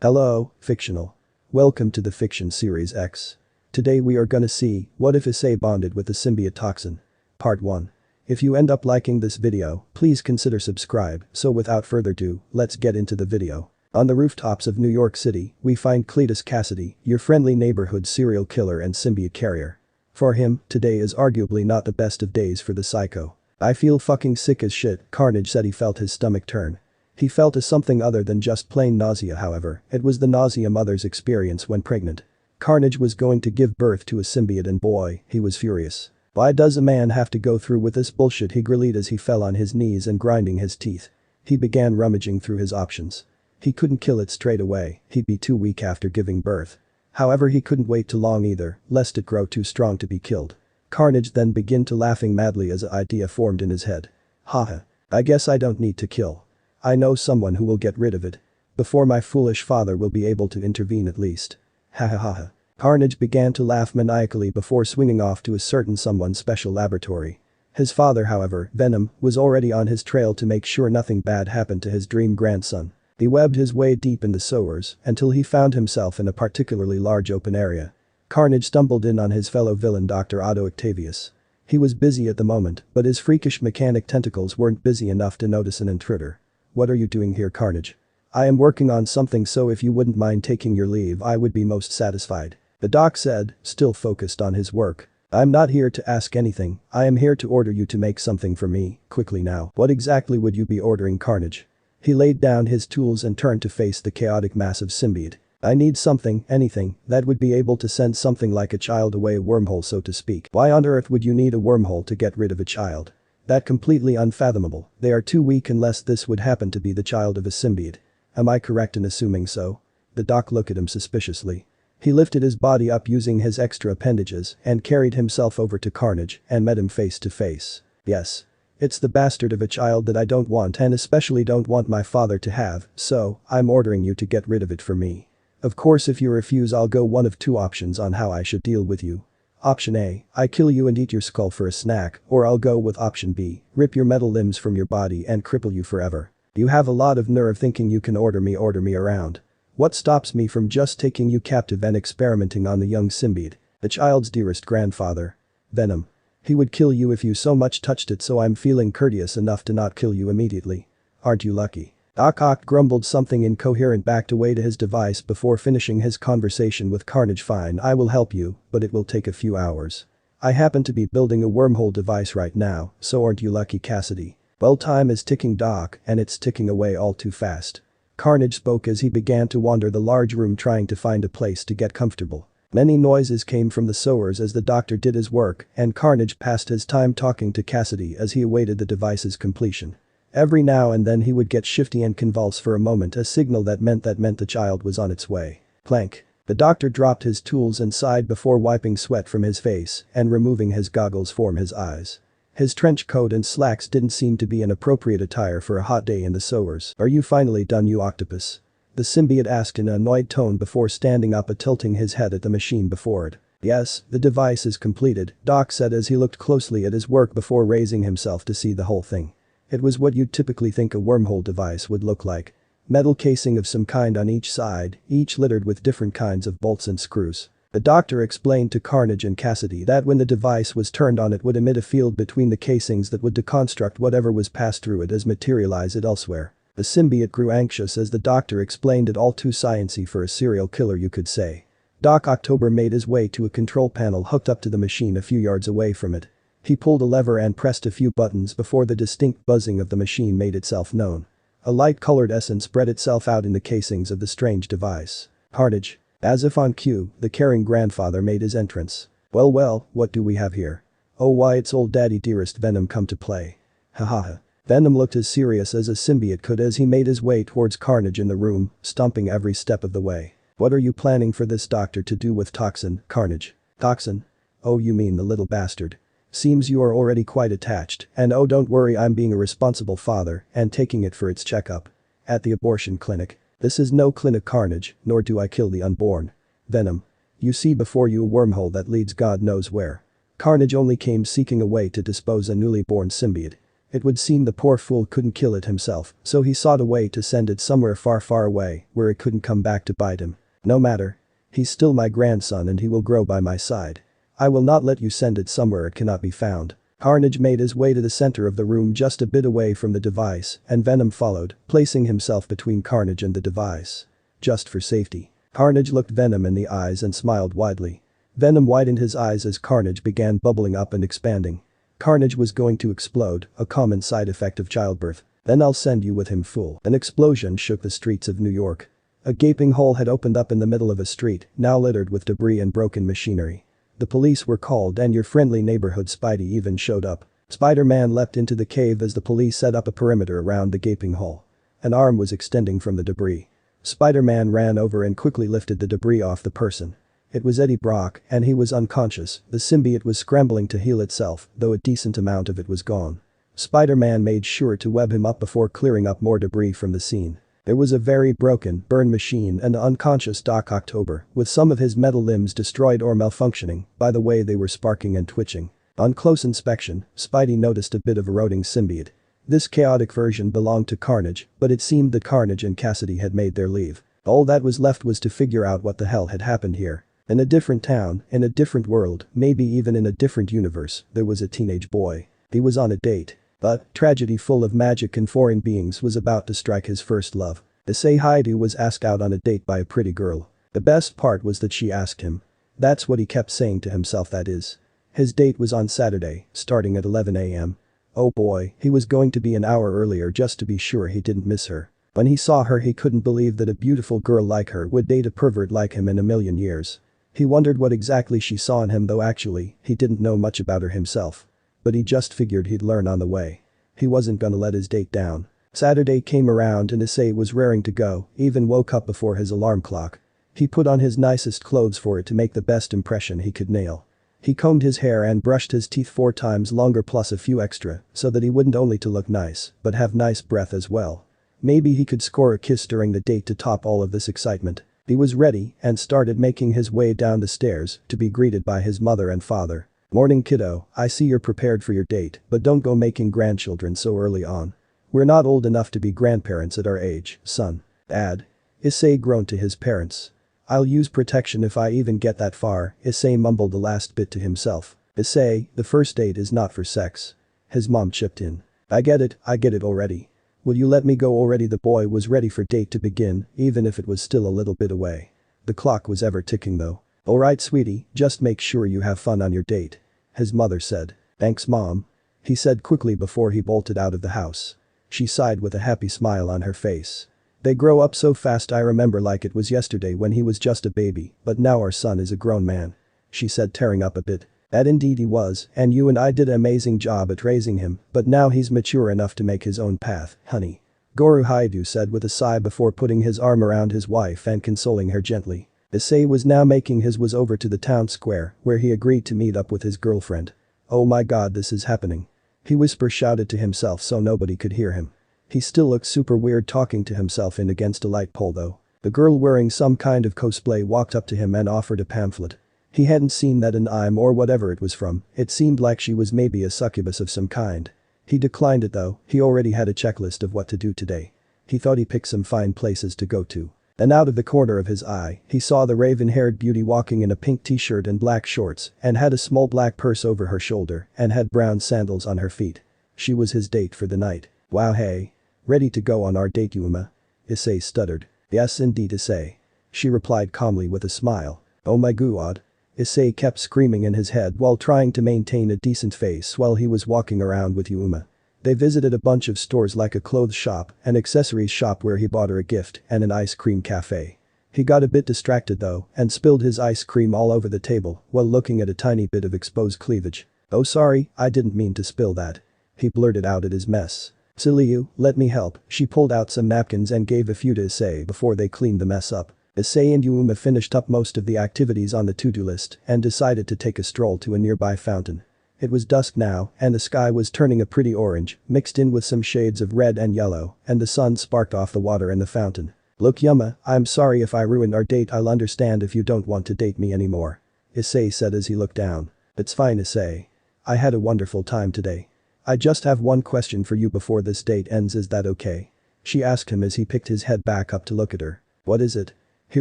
Hello, fictional. Welcome to the Fiction Series X. Today we are gonna see, what if Issei bonded with the Symbiote Toxin? Part 1. If you end up liking this video, please consider subscribe, so without further ado, let's get into the video. On the rooftops of New York City, we find Cletus Cassidy, your friendly neighborhood serial killer and symbiote carrier. For him, today is arguably not the best of days for the psycho. I feel fucking sick as shit, Carnage said he felt his stomach turn. He felt a something other than just plain nausea however, it was the nausea mothers experience when pregnant. Carnage was going to give birth to a symbiote and boy, he was furious. Why does a man have to go through with this bullshit, he growled as he fell on his knees and grinding his teeth. He began rummaging through his options. He couldn't kill it straight away, he'd be too weak after giving birth. However, he couldn't wait too long either, lest it grow too strong to be killed. Carnage then began to laughing madly as an idea formed in his head. Haha. I guess I don't need to kill. I know someone who will get rid of it. Before my foolish father will be able to intervene at least. Ha ha ha ha. Carnage began to laugh maniacally before swinging off to a certain someone's special laboratory. His father however, Venom, was already on his trail to make sure nothing bad happened to his dream grandson. He webbed his way deep in the sewers until he found himself in a particularly large open area. Carnage stumbled in on his fellow villain Dr. Otto Octavius. He was busy at the moment, but his freakish mechanic tentacles weren't busy enough to notice an intruder. What are you doing here, Carnage? I am working on something, so if you wouldn't mind taking your leave I would be most satisfied. The doc said, still focused on his work. I'm not here to ask anything, I am here to order you to make something for me, quickly now. What exactly would you be ordering, Carnage? He laid down his tools and turned to face the chaotic mass of symbiote. I need something, anything, that would be able to send something like a child away, a wormhole so to speak. Why on earth would you need a wormhole to get rid of a child? That completely unfathomable, they are too weak unless this would happen to be the child of a symbiote. Am I correct in assuming so? The doc looked at him suspiciously. He lifted his body up using his extra appendages and carried himself over to Carnage and met him face to face. Yes. It's the bastard of a child that I don't want and especially don't want my father to have, so, I'm ordering you to get rid of it for me. Of course if you refuse I'll go one of two options on how I should deal with you. Option A, I kill you and eat your skull for a snack, or I'll go with option B, rip your metal limbs from your body and cripple you forever. You have a lot of nerve thinking you can order me around. What stops me from just taking you captive and experimenting on the young symbiote, the child's dearest grandfather? Venom. He would kill you if you so much touched it, so I'm feeling courteous enough to not kill you immediately. Aren't you lucky? Doc Oct grumbled something incoherent, backed away to his device before finishing his conversation with Carnage. Fine, I will help you, but it will take a few hours. I happen to be building a wormhole device right now, so aren't you lucky, Cassidy? Well, time is ticking, Doc, and it's ticking away all too fast. Carnage spoke as he began to wander the large room trying to find a place to get comfortable. Many noises came from the sewers as the doctor did his work, and Carnage passed his time talking to Cassidy as he awaited the device's completion. Every now and then he would get shifty and convulse for a moment, a signal that meant the child was on its way. Clank. The doctor dropped his tools and sighed before wiping sweat from his face and removing his goggles from his eyes. His trench coat and slacks didn't seem to be an appropriate attire for a hot day in the sewers. Are you finally done, you octopus? The symbiote asked in an annoyed tone before standing up and tilting his head at the machine before it. Yes, the device is completed, Doc said as he looked closely at his work before raising himself to see the whole thing. It was what you'd typically think a wormhole device would look like. Metal casing of some kind on each side, each littered with different kinds of bolts and screws. The doctor explained to Carnage and Cassidy that when the device was turned on it would emit a field between the casings that would deconstruct whatever was passed through it as materialize it elsewhere. The symbiote grew anxious as the doctor explained it, all too sciencey for a serial killer, you could say. Doc October made his way to a control panel hooked up to the machine a few yards away from it. He pulled a lever and pressed a few buttons before the distinct buzzing of the machine made itself known. A light-colored essence spread itself out in the casings of the strange device. Carnage. As if on cue, the caring grandfather made his entrance. Well, what do we have here? Oh, why, it's old daddy dearest Venom come to play. Haha. Venom looked as serious as a symbiote could as he made his way towards Carnage in the room, stomping every step of the way. What are you planning for this doctor to do with Toxin, Carnage? Toxin? Oh, you mean the little bastard. Seems you are already quite attached, and oh, don't worry, I'm being a responsible father and taking it for its checkup. At the abortion clinic. This is no clinic, Carnage, nor do I kill the unborn. Venom. You see before you a wormhole that leads God knows where. Carnage only came seeking a way to dispose a newly born symbiote. It would seem the poor fool couldn't kill it himself, so he sought a way to send it somewhere far far away where it couldn't come back to bite him. No matter. He's still my grandson and he will grow by my side. I will not let you send it somewhere it cannot be found. Carnage made his way to the center of the room just a bit away from the device, and Venom followed, placing himself between Carnage and the device. Just for safety. Carnage looked Venom in the eyes and smiled widely. Venom widened his eyes as Carnage began bubbling up and expanding. Carnage was going to explode, a common side effect of childbirth. Then I'll send you with him, fool. An explosion shook the streets of New York. A gaping hole had opened up in the middle of a street, now littered with debris and broken machinery. The police were called and your friendly neighborhood Spidey even showed up. Spider-Man leapt into the cave as the police set up a perimeter around the gaping hole. An arm was extending from the debris. Spider-Man ran over and quickly lifted the debris off the person. It was Eddie Brock and he was unconscious. The symbiote was scrambling to heal itself, though a decent amount of it was gone. Spider-Man made sure to web him up before clearing up more debris from the scene. There was a very broken, burned machine and an unconscious Doc October, with some of his metal limbs destroyed or malfunctioning, by the way they were sparking and twitching. On close inspection, Spidey noticed a bit of eroding symbiote. This chaotic version belonged to Carnage, but it seemed that Carnage and Cassidy had made their leave. All that was left was to figure out what the hell had happened here. In a different town, in a different world, maybe even in a different universe, there was a teenage boy. He was on a date. But, tragedy full of magic and foreign beings was about to strike his first love. Issei Hyoudou was asked out on a date by a pretty girl. The best part was that she asked him. That's what he kept saying to himself, that is. His date was on Saturday, starting at 11 a.m. Oh boy, he was going to be an hour earlier just to be sure he didn't miss her. When he saw her he couldn't believe that a beautiful girl like her would date a pervert like him in a million years. He wondered what exactly she saw in him, though actually, he didn't know much about her himself. But he just figured he'd learn on the way. He wasn't gonna let his date down. Saturday came around and Issei was raring to go, even woke up before his alarm clock. He put on his nicest clothes for it to make the best impression he could nail. He combed his hair and brushed his teeth 4 times longer plus a few extra, so that he wouldn't only to look nice, but have nice breath as well. Maybe he could score a kiss during the date to top all of this excitement. He was ready and started making his way down the stairs to be greeted by his mother and father. Morning kiddo, I see you're prepared for your date, but don't go making grandchildren so early on. We're not old enough to be grandparents at our age, son. Dad. Issei groaned to his parents. I'll use protection if I even get that far, Issei mumbled the last bit to himself. Issei, the first date is not for sex. His mom chipped in. I get it already. Will you let me go already? The boy was ready for date to begin, even if it was still a little bit away. The clock was ever ticking though. Alright sweetie, just make sure you have fun on your date. His mother said. Thanks mom. He said quickly before he bolted out of the house. She sighed with a happy smile on her face. They grow up so fast, I remember like it was yesterday when he was just a baby, but now our son is a grown man. She said, tearing up a bit. That indeed he was, and you and I did an amazing job at raising him, but now he's mature enough to make his own path, honey. Goro Hyoudou said with a sigh before putting his arm around his wife and consoling her gently. Issei was now making his way over to the town square, where he agreed to meet up with his girlfriend. Oh my god, this is happening. He shouted to himself so nobody could hear him. He still looked super weird talking to himself in against a light pole though. The girl wearing some kind of cosplay walked up to him and offered a pamphlet. He hadn't seen that in IM or whatever it was from, it seemed like she was maybe a succubus of some kind. He declined it though, he already had a checklist of what to do today. He thought he picked some fine places to go to. Then out of the corner of his eye, he saw the raven-haired beauty walking in a pink t-shirt and black shorts and had a small black purse over her shoulder and had brown sandals on her feet. She was his date for the night. Wow, hey. Ready to go on our date, Yuma? Issei stuttered. Yes indeed, Issei. She replied calmly with a smile. Oh my god. Issei kept screaming in his head while trying to maintain a decent face while he was walking around with Yuma. They visited a bunch of stores like a clothes shop, an accessories shop where he bought her a gift, and an ice cream cafe. He got a bit distracted though and spilled his ice cream all over the table while looking at a tiny bit of exposed cleavage. Oh sorry, I didn't mean to spill that. He blurted out at his mess. Silly you, let me help. She pulled out some napkins and gave a few to Issei before they cleaned the mess up. Issei and Yuma finished up most of the activities on the to-do list and decided to take a stroll to a nearby fountain. It was dusk now, and the sky was turning a pretty orange, mixed in with some shades of red and yellow, and the sun sparked off the water in the fountain. Look Yuma, I'm sorry if I ruined our date. I'll understand if you don't want to date me anymore. Issei said as he looked down. It's fine Issei. I had a wonderful time today. I just have one question for you before this date ends, is that okay? She asked him as he picked his head back up to look at her. What is it? He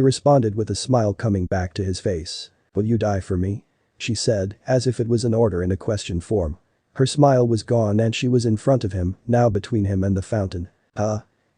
responded with a smile coming back to his face. Will you die for me? She said, as if it was an order in a question form. Her smile was gone and she was in front of him, now between him and the fountain.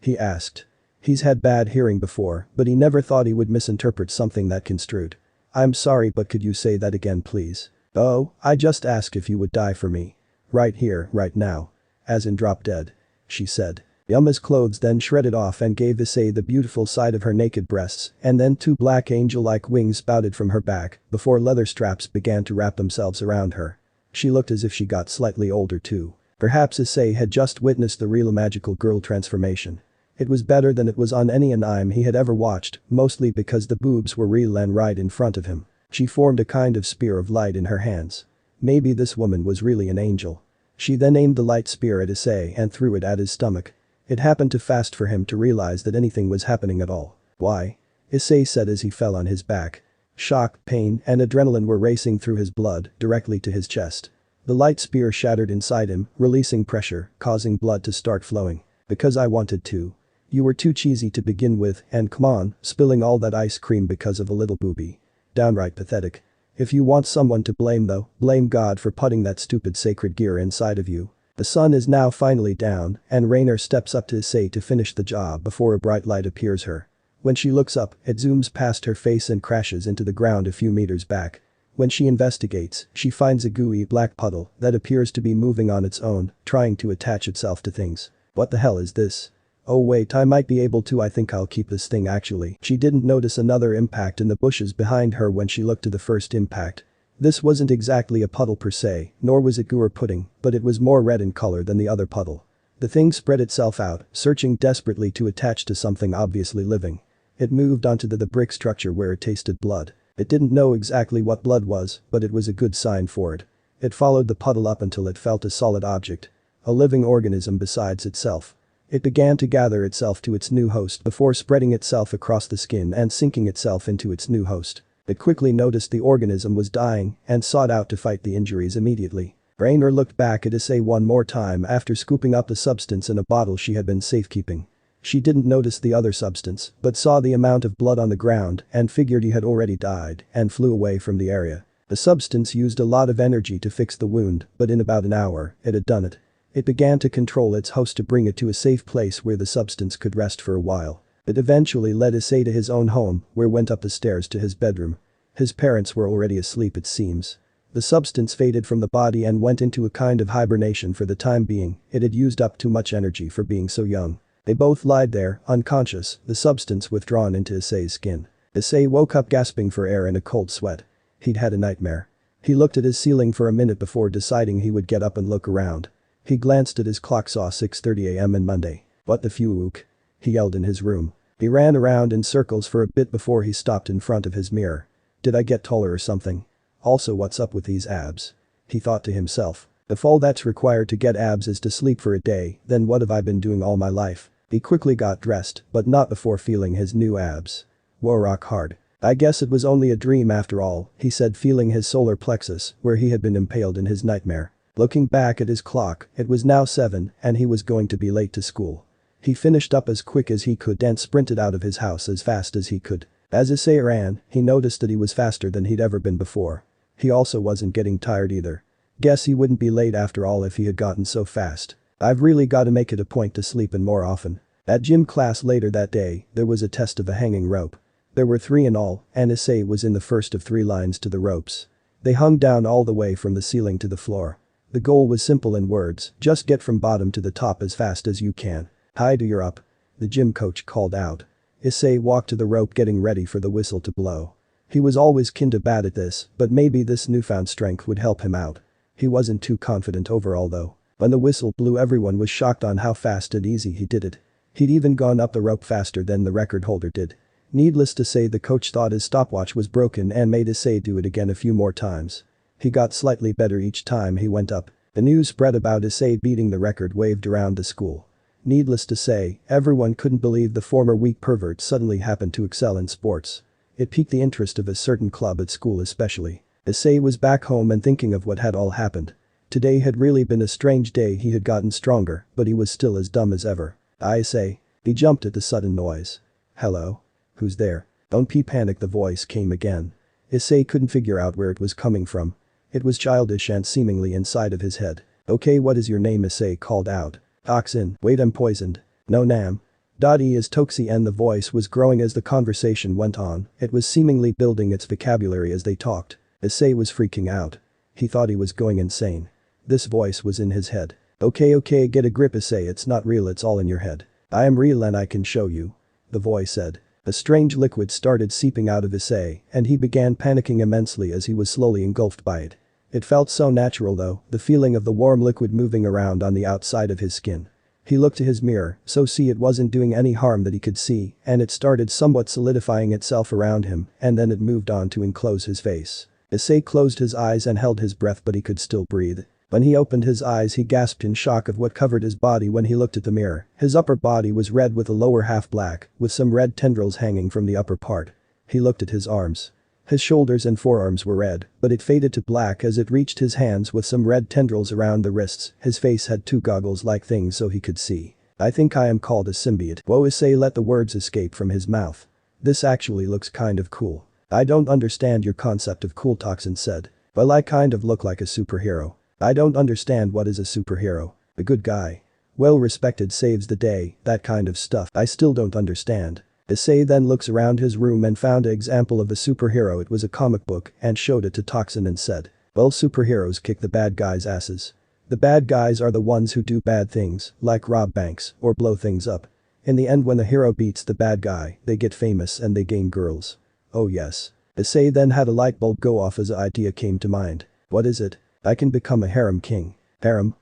He asked. He's had bad hearing before, but he never thought he would misinterpret something that construed. I'm sorry, but could you say that again, please? Oh, I just asked if you would die for me. Right here, right now. As in drop dead. She said. Yuma's clothes then shredded off and gave Issei the beautiful sight of her naked breasts, and then two black angel-like wings spouted from her back before leather straps began to wrap themselves around her. She looked as if she got slightly older too. Perhaps Issei had just witnessed the real magical girl transformation. It was better than it was on any anime he had ever watched, mostly because the boobs were real and right in front of him. She formed a kind of spear of light in her hands. Maybe this woman was really an angel. She then aimed the light spear at Issei and threw it at his stomach. It happened too fast for him to realize that anything was happening at all. Why? Issei said as he fell on his back. Shock, pain, and adrenaline were racing through his blood, directly to his chest. The light spear shattered inside him, releasing pressure, causing blood to start flowing. Because I wanted to. You were too cheesy to begin with, and come on, spilling all that ice cream because of a little booby. Downright pathetic. If you want someone to blame though, blame God for putting that stupid sacred gear inside of you. The sun is now finally down, and Rainer steps up to Issei to finish the job before a bright light appears her. When she looks up, it zooms past her face and crashes into the ground a few meters back. When she investigates, she finds a gooey black puddle that appears to be moving on its own, trying to attach itself to things. What the hell is this? Oh wait, I might be able to. I think I'll keep this thing actually. She didn't notice another impact in the bushes behind her when she looked to the first impact. This wasn't exactly a puddle per se, nor was it goo or pudding, but it was more red in color than the other puddle. The thing spread itself out, searching desperately to attach to something obviously living. It moved onto the brick structure where it tasted blood. It didn't know exactly what blood was, but it was a good sign for it. It followed the puddle up until it felt a solid object. A living organism besides itself. It began to gather itself to its new host before spreading itself across the skin and sinking itself into its new host. It quickly noticed the organism was dying and sought out to fight the injuries immediately. Rainer looked back at Issei one more time after scooping up the substance in a bottle she had been safekeeping. She didn't notice the other substance but saw the amount of blood on the ground and figured he had already died and flew away from the area. The substance used a lot of energy to fix the wound, but in about an hour, it had done it. It began to control its host to bring it to a safe place where the substance could rest for a while. It eventually led Issei to his own home, where went up the stairs to his bedroom. His parents were already asleep it seems. The substance faded from the body and went into a kind of hibernation for the time being. It had used up too much energy for being so young. They both lied there, unconscious, the substance withdrawn into Issei's skin. Issei woke up gasping for air in a cold sweat. He'd had a nightmare. He looked at his ceiling for a minute before deciding he would get up and look around. He glanced at his clock, saw 6:30 a.m. and Monday. What the fuck? He yelled in his room. He ran around in circles for a bit before he stopped in front of his mirror. Did I get taller or something? Also, what's up with these abs? He thought to himself. If all that's required to get abs is to sleep for a day, then what have I been doing all my life? He quickly got dressed, but not before feeling his new abs. Whoa, rock hard. I guess it was only a dream after all, he said, feeling his solar plexus, where he had been impaled in his nightmare. Looking back at his clock, it was now 7 and he was going to be late to school. He finished up as quick as he could and sprinted out of his house as fast as he could. As Issei ran, he noticed that he was faster than he'd ever been before. He also wasn't getting tired either. Guess he wouldn't be late after all if he had gotten so fast. I've really got to make it a point to sleep in more often. At gym class later that day, there was a test of a hanging rope. There were 3 in all, and Issei was in the first of 3 lines to the ropes. They hung down all the way from the ceiling to the floor. The goal was simple in words, just get from bottom to the top as fast as you can. Hide or you're up. The gym coach called out. Issei walked to the rope getting ready for the whistle to blow. He was always kinda bad at this, but maybe this newfound strength would help him out. He wasn't too confident overall though. When the whistle blew, everyone was shocked on how fast and easy he did it. He'd even gone up the rope faster than the record holder did. Needless to say, the coach thought his stopwatch was broken and made Issei do it again a few more times. He got slightly better each time he went up. The news spread about Issei beating the record waved around the school. Needless to say, everyone couldn't believe the former weak pervert suddenly happened to excel in sports. It piqued the interest of a certain club at school especially. Issei was back home and thinking of what had all happened. Today had really been a strange day. He had gotten stronger, but he was still as dumb as ever. I say. He jumped at the sudden noise. Hello? Who's there? Don't be panic, the voice came again. Issei couldn't figure out where it was coming from. It was childish and seemingly inside of his head. Okay, what is your name? Issei called out. Toxin. Wait, I'm poisoned. No Nam. Dottie is Toxie, and the voice was growing as the conversation went on. It was seemingly building its vocabulary as they talked. Issei was freaking out. He thought he was going insane. This voice was in his head. Okay, get a grip, Issei, it's not real, it's all in your head. I am real and I can show you. The voice said. A strange liquid started seeping out of Issei, and he began panicking immensely as he was slowly engulfed by it. It felt so natural though, the feeling of the warm liquid moving around on the outside of his skin. He looked to his mirror, so see it wasn't doing any harm that he could see, and it started somewhat solidifying itself around him, and then it moved on to enclose his face. Issei closed his eyes and held his breath, but he could still breathe. When he opened his eyes, he gasped in shock of what covered his body when he looked at the mirror. His upper body was red with the lower half black, with some red tendrils hanging from the upper part. He looked at his arms. His shoulders and forearms were red, but it faded to black as it reached his hands with some red tendrils around the wrists. His face had two goggles-like things so he could see. I think I am called a symbiote. Whoa, Issei let the words escape from his mouth. This actually looks kind of cool. I don't understand your concept of cool, Toxin said. Well, I kind of look like a superhero. I don't understand what is a superhero. A good guy. Well respected, saves the day, that kind of stuff. I still don't understand. Issei then looks around his room and found an example of a superhero. It was a comic book and showed it to Toxin and said, well, superheroes kick the bad guys' asses. The bad guys are the ones who do bad things, like rob banks or blow things up. In the end, when the hero beats the bad guy, they get famous and they gain girls. Oh yes. Issei then had a light bulb go off as an idea came to mind. What is it? I can become a harem king. Harem?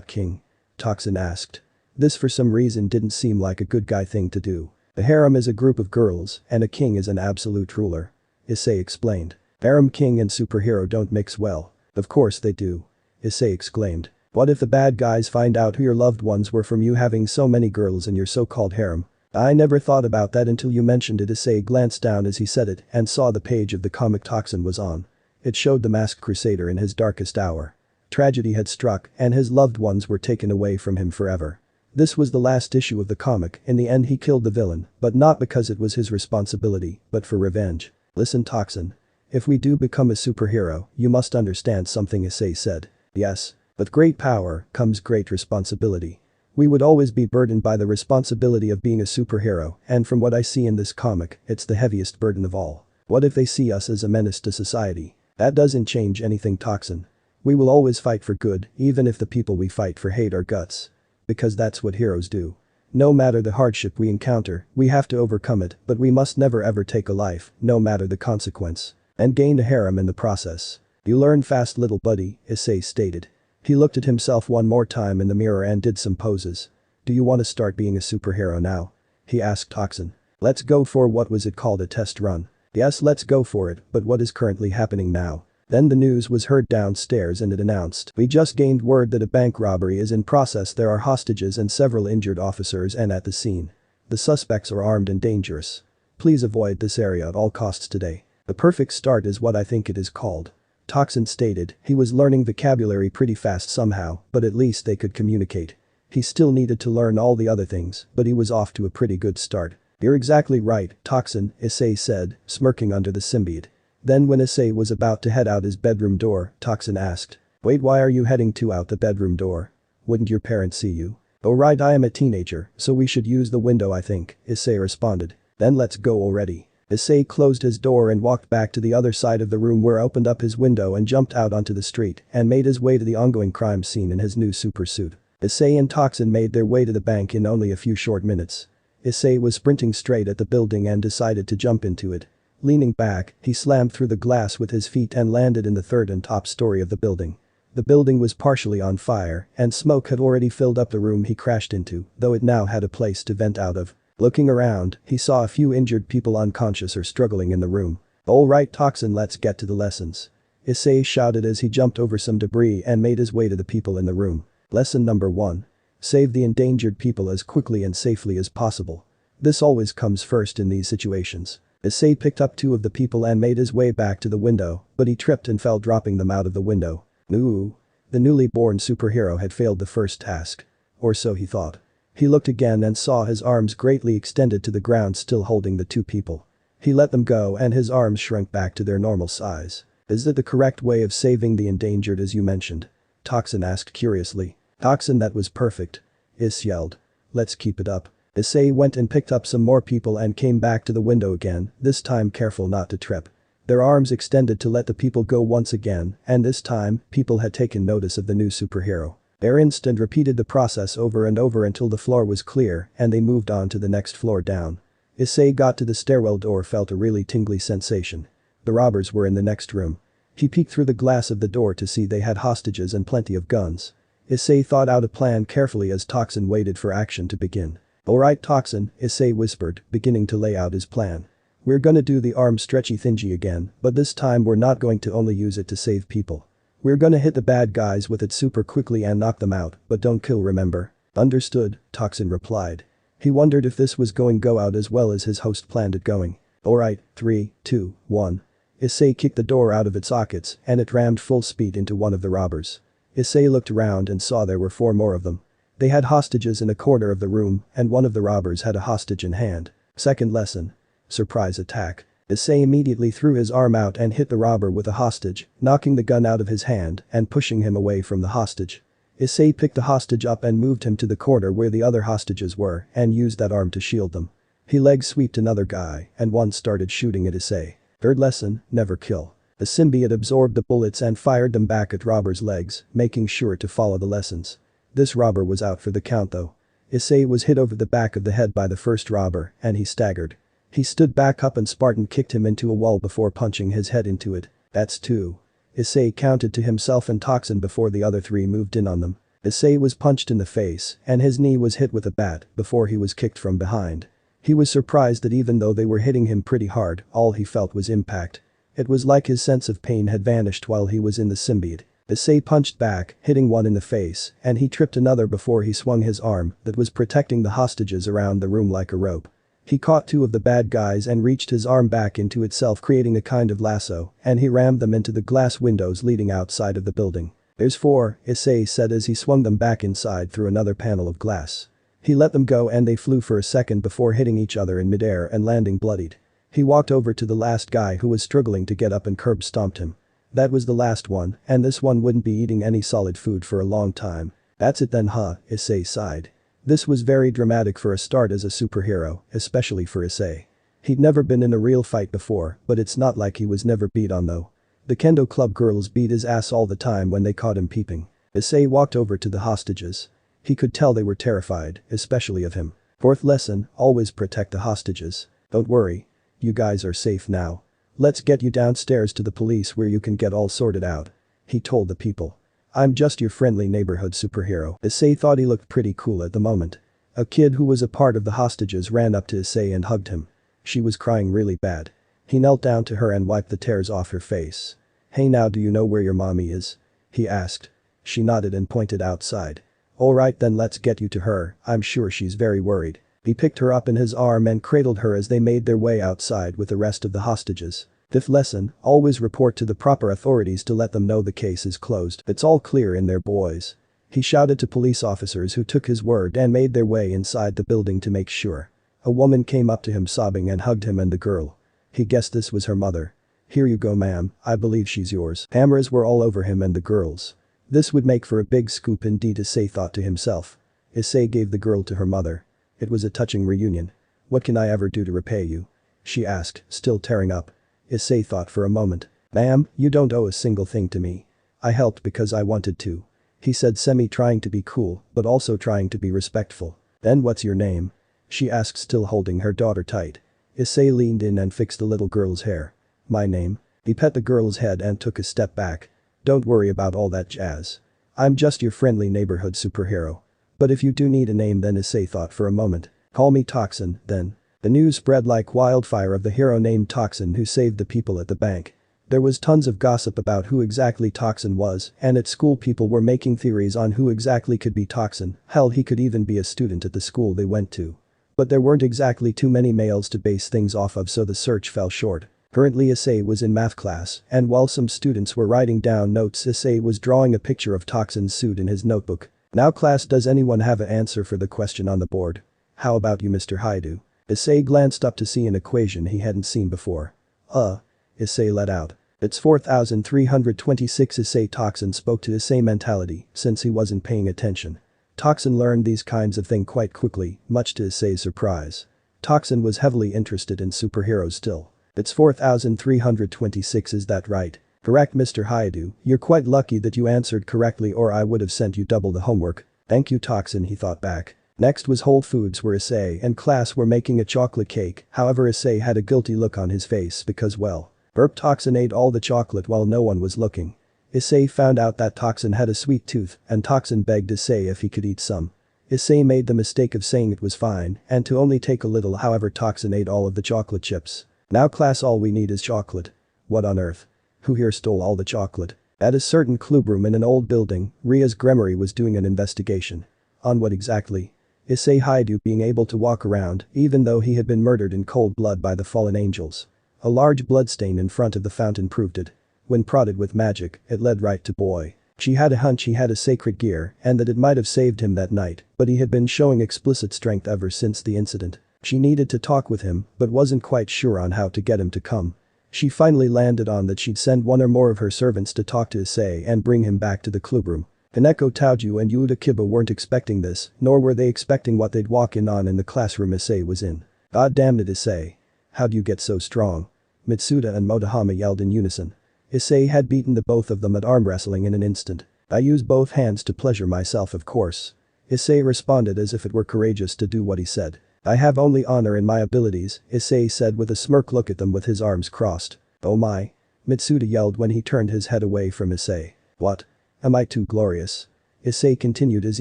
King? Toxin asked. This for some reason didn't seem like a good guy thing to do. A harem is a group of girls, and a king is an absolute ruler. Issei explained. Harem king and superhero don't mix well. Of course they do. Issei exclaimed. What if the bad guys find out who your loved ones were from you having so many girls in your so-called harem? I never thought about that until you mentioned it. Issei glanced down as he said it and saw the page of the comic Toxin was on. It showed the masked crusader in his darkest hour. Tragedy had struck and his loved ones were taken away from him forever. This was the last issue of the comic. In the end he killed the villain, but not because it was his responsibility, but for revenge. Listen, Toxin. If we do become a superhero, you must understand something, Issei said. Yes. With great power comes great responsibility. We would always be burdened by the responsibility of being a superhero, and from what I see in this comic, it's the heaviest burden of all. What if they see us as a menace to society? That doesn't change anything, Toxin. We will always fight for good, even if the people we fight for hate our guts. Because that's what heroes do. No matter the hardship we encounter, we have to overcome it, but we must never ever take a life, no matter the consequence. And gain a harem in the process. You learn fast, little buddy, Issei stated. He looked at himself one more time in the mirror and did some poses. Do you want to start being a superhero now? He asked Toxin. Let's go for what was it called, a test run? Yes, let's go for it, but what is currently happening now? Then the news was heard downstairs and it announced, we just gained word that a bank robbery is in process. There are hostages and several injured officers and at the scene. The suspects are armed and dangerous. Please avoid this area at all costs today. The perfect start is what I think it is called. Toxin stated. He was learning vocabulary pretty fast somehow, but at least they could communicate. He still needed to learn all the other things, but he was off to a pretty good start. You're exactly right, Toxin, Issei said, smirking under the symbiote. Then when Issei was about to head out his bedroom door, Toxin asked. Wait, why are you heading out the bedroom door? Wouldn't your parents see you? Oh right, I am a teenager, so we should use the window, I think, Issei responded. Then let's go already. Issei closed his door and walked back to the other side of the room, where opened up his window and jumped out onto the street and made his way to the ongoing crime scene in his new super suit. Issei and Toxin made their way to the bank in only a few short minutes. Issei was sprinting straight at the building and decided to jump into it. Leaning back, he slammed through the glass with his feet and landed in the third and top story of the building. The building was partially on fire, and smoke had already filled up the room he crashed into, though it now had a place to vent out of. Looking around, he saw a few injured people unconscious or struggling in the room. All right, Toxin, let's get to the lessons. Issei shouted as he jumped over some debris and made his way to the people in the room. Lesson number 1. Save the endangered people as quickly and safely as possible. This always comes first in these situations. Issei picked up 2 of the people and made his way back to the window, but he tripped and fell, dropping them out of the window. Ooh. The newly born superhero had failed the first task. Or so he thought. He looked again and saw his arms greatly extended to the ground, still holding the two people. He let them go and his arms shrunk back to their normal size. Is it the correct way of saving the endangered as you mentioned? Toxin asked curiously. Toxin, that was perfect. Issei yelled. Let's keep it up. Issei went and picked up some more people and came back to the window again, this time careful not to trip. Their arms extended to let the people go once again, and this time, people had taken notice of the new superhero. Their instant repeated the process over and over until the floor was clear and they moved on to the next floor down. Issei got to the stairwell door, felt a really tingly sensation. The robbers were in the next room. He peeked through the glass of the door to see they had hostages and plenty of guns. Issei thought out a plan carefully as Toxin waited for action to begin. Alright Toxin, Issei whispered, beginning to lay out his plan. We're gonna do the arm stretchy thingy again, but this time we're not going to only use it to save people. We're gonna hit the bad guys with it super quickly and knock them out, but don't kill, remember? Understood, Toxin replied. He wondered if this was going go out as well as his host planned it going. Alright, 3, 2, 1. Issei kicked the door out of its sockets and it rammed full speed into one of the robbers. Issei looked around and saw there were 4 more of them. They had hostages in a corner of the room and one of the robbers had a hostage in hand. Second lesson. Surprise attack. Issei immediately threw his arm out and hit the robber with a hostage, knocking the gun out of his hand and pushing him away from the hostage. Issei picked the hostage up and moved him to the corner where the other hostages were and used that arm to shield them. He leg sweeped another guy and one started shooting at Issei. Third lesson, never kill. The symbiote absorbed the bullets and fired them back at robber's legs, making sure to follow the lessons. This robber was out for the count though. Issei was hit over the back of the head by the first robber and he staggered. He stood back up and Spartan kicked him into a wall before punching his head into it. That's 2. Issei counted to himself and Toxin before the other 3 moved in on them. Issei was punched in the face and his knee was hit with a bat before he was kicked from behind. He was surprised that even though they were hitting him pretty hard, all he felt was impact. It was like his sense of pain had vanished while he was in the symbiote. Issei punched back, hitting one in the face, and he tripped another before he swung his arm that was protecting the hostages around the room like a rope. He caught 2 of the bad guys and reached his arm back into itself, creating a kind of lasso, and he rammed them into the glass windows leading outside of the building. There's 4, Issei said as he swung them back inside through another panel of glass. He let them go and they flew for a second before hitting each other in midair and landing bloodied. He walked over to the last guy who was struggling to get up and curb stomped him. That was the last one, and this one wouldn't be eating any solid food for a long time. That's it then, huh, Issei sighed. This was very dramatic for a start as a superhero, especially for Issei. He'd never been in a real fight before, but it's not like he was never beat on though. The kendo club girls beat his ass all the time when they caught him peeping. Issei walked over to the hostages. He could tell they were terrified, especially of him. Fourth lesson, always protect the hostages. Don't worry. You guys are safe now. Let's get you downstairs to the police where you can get all sorted out. He told the people. I'm just your friendly neighborhood superhero. Issei thought he looked pretty cool at the moment. A kid who was a part of the hostages ran up to Issei and hugged him. She was crying really bad. He knelt down to her and wiped the tears off her face. Hey, now do you know where your mommy is? He asked. She nodded and pointed outside. Alright then, let's get you to her, I'm sure she's very worried. He picked her up in his arm and cradled her as they made their way outside with the rest of the hostages. Fifth lesson, always report to the proper authorities to let them know the case is closed. It's all clear in there, boys. He shouted to police officers who took his word and made their way inside the building to make sure. A woman came up to him sobbing and hugged him and the girl. He guessed this was her mother. Here you go, ma'am, I believe she's yours. Cameras were all over him and the girls. This would make for a big scoop indeed, Issei thought to himself. Issei gave the girl to her mother. It was a touching reunion. What can I ever do to repay you? She asked, still tearing up. Issei thought for a moment. Ma'am, you don't owe a single thing to me. I helped because I wanted to. He said, trying to be cool, but also trying to be respectful. Then what's your name? She asked, still holding her daughter tight. Issei leaned in and fixed the little girl's hair. My name? He pet the girl's head and took a step back. Don't worry about all that jazz. I'm just your friendly neighborhood superhero. But if you do need a name, then Issei thought for a moment. Call me Toxin, then. The news spread like wildfire of the hero named Toxin who saved the people at the bank. There was tons of gossip about who exactly Toxin was, and at school people were making theories on who exactly could be Toxin. Hell, he could even be a student at the school they went to. But there weren't exactly too many males to base things off of, so the search fell short. Currently Issei was in math class, and while some students were writing down notes Issei was drawing a picture of Toxin's suit in his notebook. Now class, does anyone have an answer for the question on the board? How about you, Mr. Hyoudou? Issei glanced up to see an equation he hadn't seen before. Issei let out. It's 4326. Issei. Toxin spoke to Issei mentality since he wasn't paying attention. Toxin learned these kinds of things quite quickly, much to Issei's surprise. Toxin was heavily interested in superheroes still. It's 4326, is that right? Correct, Mr. Hyoudou, you're quite lucky that you answered correctly or I would have sent you double the homework. Thank you, Toxin, he thought back. Next was Whole Foods, where Issei and class were making a chocolate cake. However, Issei had a guilty look on his face because, well, Toxin ate all the chocolate while no one was looking. Issei found out that Toxin had a sweet tooth and Toxin begged Issei if he could eat some. Issei made the mistake of saying it was fine and to only take a little. However, Toxin ate all of the chocolate chips. Now class, all we need is chocolate. What on earth? Who here stole all the chocolate? At a certain club room in an old building, Ria's Gremory was doing an investigation. On what exactly? Issei Hyoudou being able to walk around even though he had been murdered in cold blood by the fallen angels. A large bloodstain in front of the fountain proved it. When prodded with magic, it led right to boy. She had a hunch he had a sacred gear and that it might have saved him that night, but he had been showing explicit strength ever since the incident. She needed to talk with him but wasn't quite sure on how to get him to come. She finally landed on that she'd send one or more of her servants to talk to Issei and bring him back to the club room. Kaneko Taoju and Yuta Kiba weren't expecting this, nor were they expecting what they'd walk in on in the classroom Issei was in. God damn it, Issei. How'd you get so strong? Mitsuda and Motohama yelled in unison. Issei had beaten the both of them at arm wrestling in an instant. I use both hands to pleasure myself, of course. Issei responded as if it were courageous to do what he said. I have only honor in my abilities, Issei said with a smirk. Look at them with his arms crossed. Oh my. Mitsuda yelled when he turned his head away from Issei. What? Am I too glorious? Issei continued his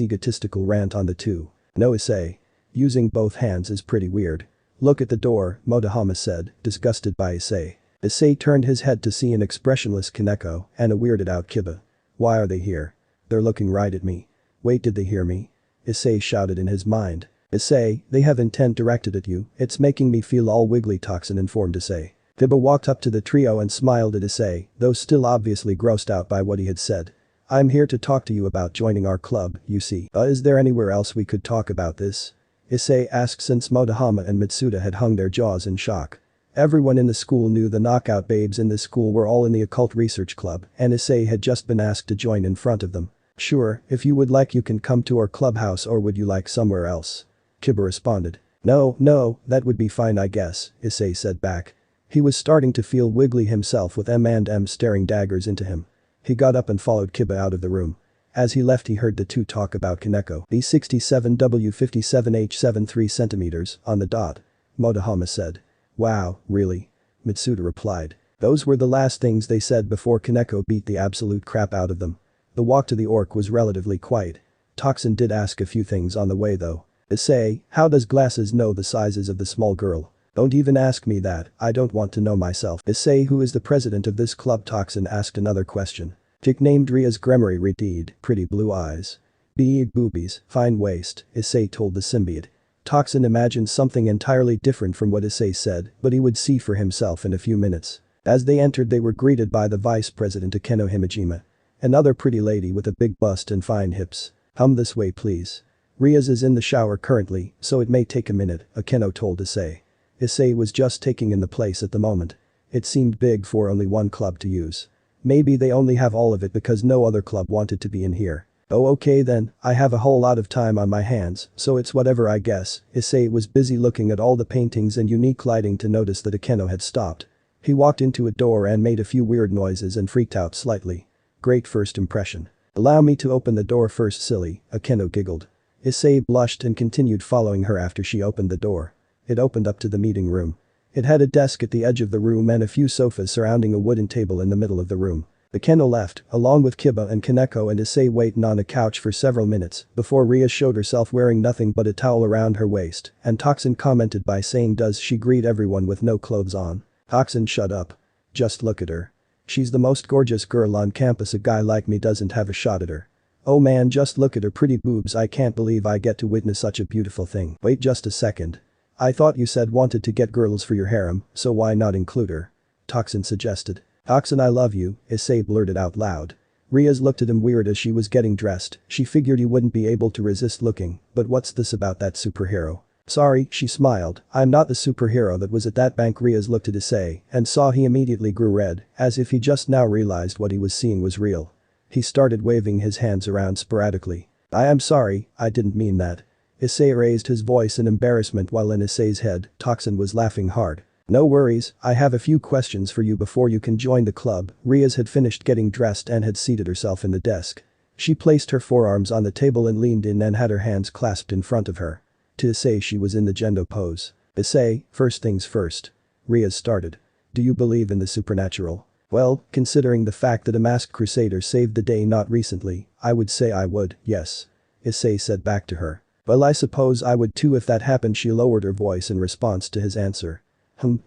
egotistical rant on the two. No, Issei. Using both hands is pretty weird. Look at the door, Motohama said, disgusted by Issei. Issei turned his head to see an expressionless Kaneko and a weirded out Kiba. Why are they here? They're looking right at me. Wait, did they hear me? Issei shouted in his mind. Issei, they have intent directed at you, it's making me feel all wiggly, Toxin informed Issei. Kiba walked up to the trio and smiled at Issei, though still obviously grossed out by what he had said. I'm here to talk to you about joining our club, you see. Is there anywhere else we could talk about this? Issei asked since Motohama and Mitsuda had hung their jaws in shock. Everyone in the school knew the knockout babes in this school were all in the occult research club and Issei had just been asked to join in front of them. Sure, if you would like you can come to our clubhouse, or would you like somewhere else? Kiba responded. No, that would be fine I guess, Issei said back. He was starting to feel wiggly himself with M&M staring daggers into him. He got up and followed Kiba out of the room. As he left he heard the two talk about Kaneko. B67W57H 73 centimeters on the dot. Motohama said. Wow, really? Mitsuda replied. Those were the last things they said before Kaneko beat the absolute crap out of them. The walk to the orc was relatively quiet. Toxin did ask a few things on the way though. Issei, how does Glasses know the sizes of the small girl? Don't even ask me that, I don't want to know myself. Issei, who is the president of this club, Toxin asked another question. Chick named Ria's Gremory redeed, pretty blue eyes. Big boobies, fine waist, Issei told the symbiote. Toxin imagined something entirely different from what Issei said, but he would see for himself in a few minutes. As they entered they were greeted by the vice president Akeno Himejima. Another pretty lady with a big bust and fine hips. Come this way please. Ria's is in the shower currently, so it may take a minute, Akeno told Issei. Issei was just taking in the place at the moment. It seemed big for only one club to use. Maybe they only have all of it because no other club wanted to be in here. Oh okay then, I have a whole lot of time on my hands, so it's whatever I guess. Issei was busy looking at all the paintings and unique lighting to notice that Akeno had stopped. He walked into a door and made a few weird noises and freaked out slightly. Great first impression. Allow me to open the door first, silly, Akeno giggled. Issei blushed and continued following her after she opened the door. It opened up to the meeting room. It had a desk at the edge of the room and a few sofas surrounding a wooden table in the middle of the room. Akeno left, along with Kiba and Kaneko and Issei waiting on a couch for several minutes before Ria showed herself wearing nothing but a towel around her waist, and Toxin commented by saying, does she greet everyone with no clothes on? Toxin, shut up. Just look at her. She's the most gorgeous girl on campus, a guy like me doesn't have a shot at her. Oh man, just look at her pretty boobs, I can't believe I get to witness such a beautiful thing. Wait just a second. I thought you said wanted to get girls for your harem, so why not include her? Toxin suggested. Toxin, I love you, Issei blurted out loud. Riaz looked at him weird as she was getting dressed. She figured he wouldn't be able to resist looking, but what's this about that superhero? Sorry, she smiled, I'm not the superhero that was at that bank. Riaz looked at Issei and saw he immediately grew red, as if he just now realized what he was seeing was real. He started waving his hands around sporadically. I am sorry, I didn't mean that. Issei raised his voice in embarrassment while in Issei's head, Toxin was laughing hard. No worries, I have a few questions for you before you can join the club. Riaz had finished getting dressed and had seated herself in the desk. She placed her forearms on the table and leaned in and had her hands clasped in front of her. To Issei she was in the Gendo pose. Issei, first things first. Riaz started. Do you believe in the supernatural? Well, considering the fact that a masked crusader saved the day not recently, I would say I would, yes. Issei said back to her. Well, I suppose I would too if that happened. She lowered her voice in response to his answer.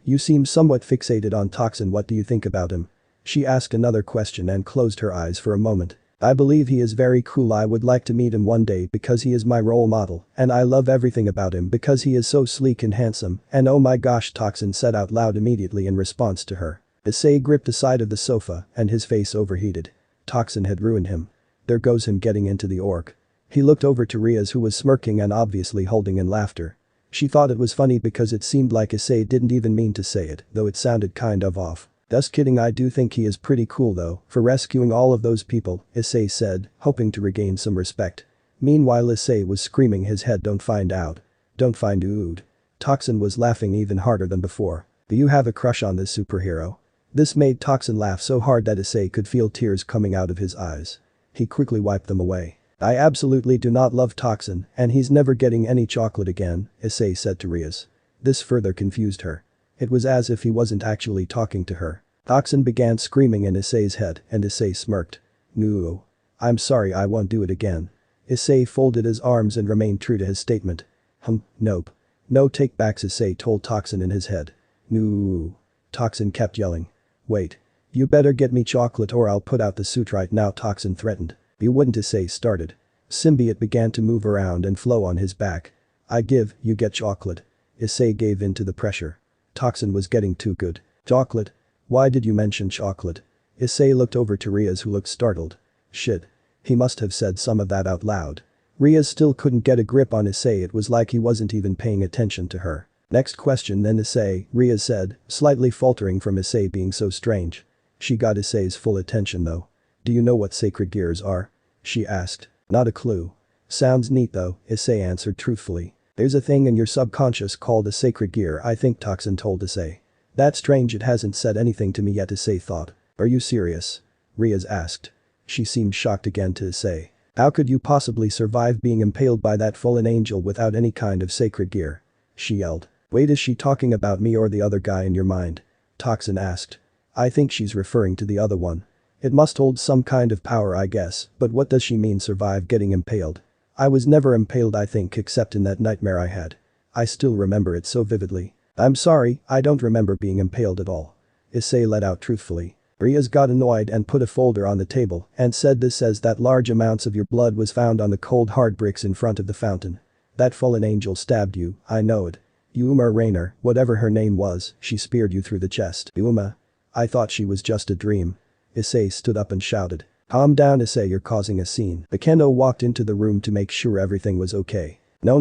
You seem somewhat fixated on Toxin. What do you think about him? She asked another question and closed her eyes for a moment. I believe he is very cool. I would like to meet him one day because he is my role model, and I love everything about him because he is so sleek and handsome, and oh my gosh, Toxin said out loud immediately in response to her. Issei gripped the side of the sofa and his face overheated. Toxin had ruined him. There goes him getting into the orc. He looked over to Riaz, who was smirking and obviously holding in laughter. She thought it was funny because it seemed like Issei didn't even mean to say it, though it sounded kind of off. Just kidding, I do think he is pretty cool though, for rescuing all of those people, Issei said, hoping to regain some respect. Meanwhile Issei was screaming his head, don't find out. Don't find out. Toxin was laughing even harder than before. Do you have a crush on this superhero? This made Toxin laugh so hard that Issei could feel tears coming out of his eyes. He quickly wiped them away. I absolutely do not love Toxin, and he's never getting any chocolate again, Issei said to Riaz. This further confused her. It was as if he wasn't actually talking to her. Toxin began screaming in Issei's head and Issei smirked. No. I'm sorry, I won't do it again. Issei folded his arms and remained true to his statement. Nope. No take-backs, Issei told Toxin in his head. No. Toxin kept yelling. Wait. You better get me chocolate or I'll put out the suit right now, Toxin threatened. You wouldn't, Issei started. Symbiote began to move around and flow on his back. I give, you get chocolate. Issei gave in to the pressure. Toxin was getting too good. Chocolate? Why did you mention chocolate? Issei looked over to Riaz, who looked startled. Shit. He must have said some of that out loud. Riaz still couldn't get a grip on Issei. It was like he wasn't even paying attention to her. Next question then, Issei, Riaz said, slightly faltering from Issei being so strange. She got Issei's full attention though. Do you know what sacred gears are? She asked. Not a clue. Sounds neat though, Issei answered truthfully. There's a thing in your subconscious called a sacred gear, I think, Toxin told Issei. That's strange, it hasn't said anything to me yet, Issei thought. Are you serious? Riaz asked. She seemed shocked again to Issei. How could you possibly survive being impaled by that fallen angel without any kind of sacred gear? She yelled. Wait, is she talking about me or the other guy in your mind? Toxin asked. I think she's referring to the other one. It must hold some kind of power, I guess, but what does she mean survive getting impaled? I was never impaled, I think, except in that nightmare I had. I still remember it so vividly. I'm sorry, I don't remember being impaled at all. Issei let out truthfully. Riaz got annoyed and put a folder on the table and said, this says that large amounts of your blood was found on the cold hard bricks in front of the fountain. That fallen angel stabbed you, I know it. Uma Raynor, whatever her name was, she speared you through the chest. Uma? I thought she was just a dream. Issei stood up and shouted. Calm down, Issei, you're causing a scene. Kuoh walked into the room to make sure everything was okay. No,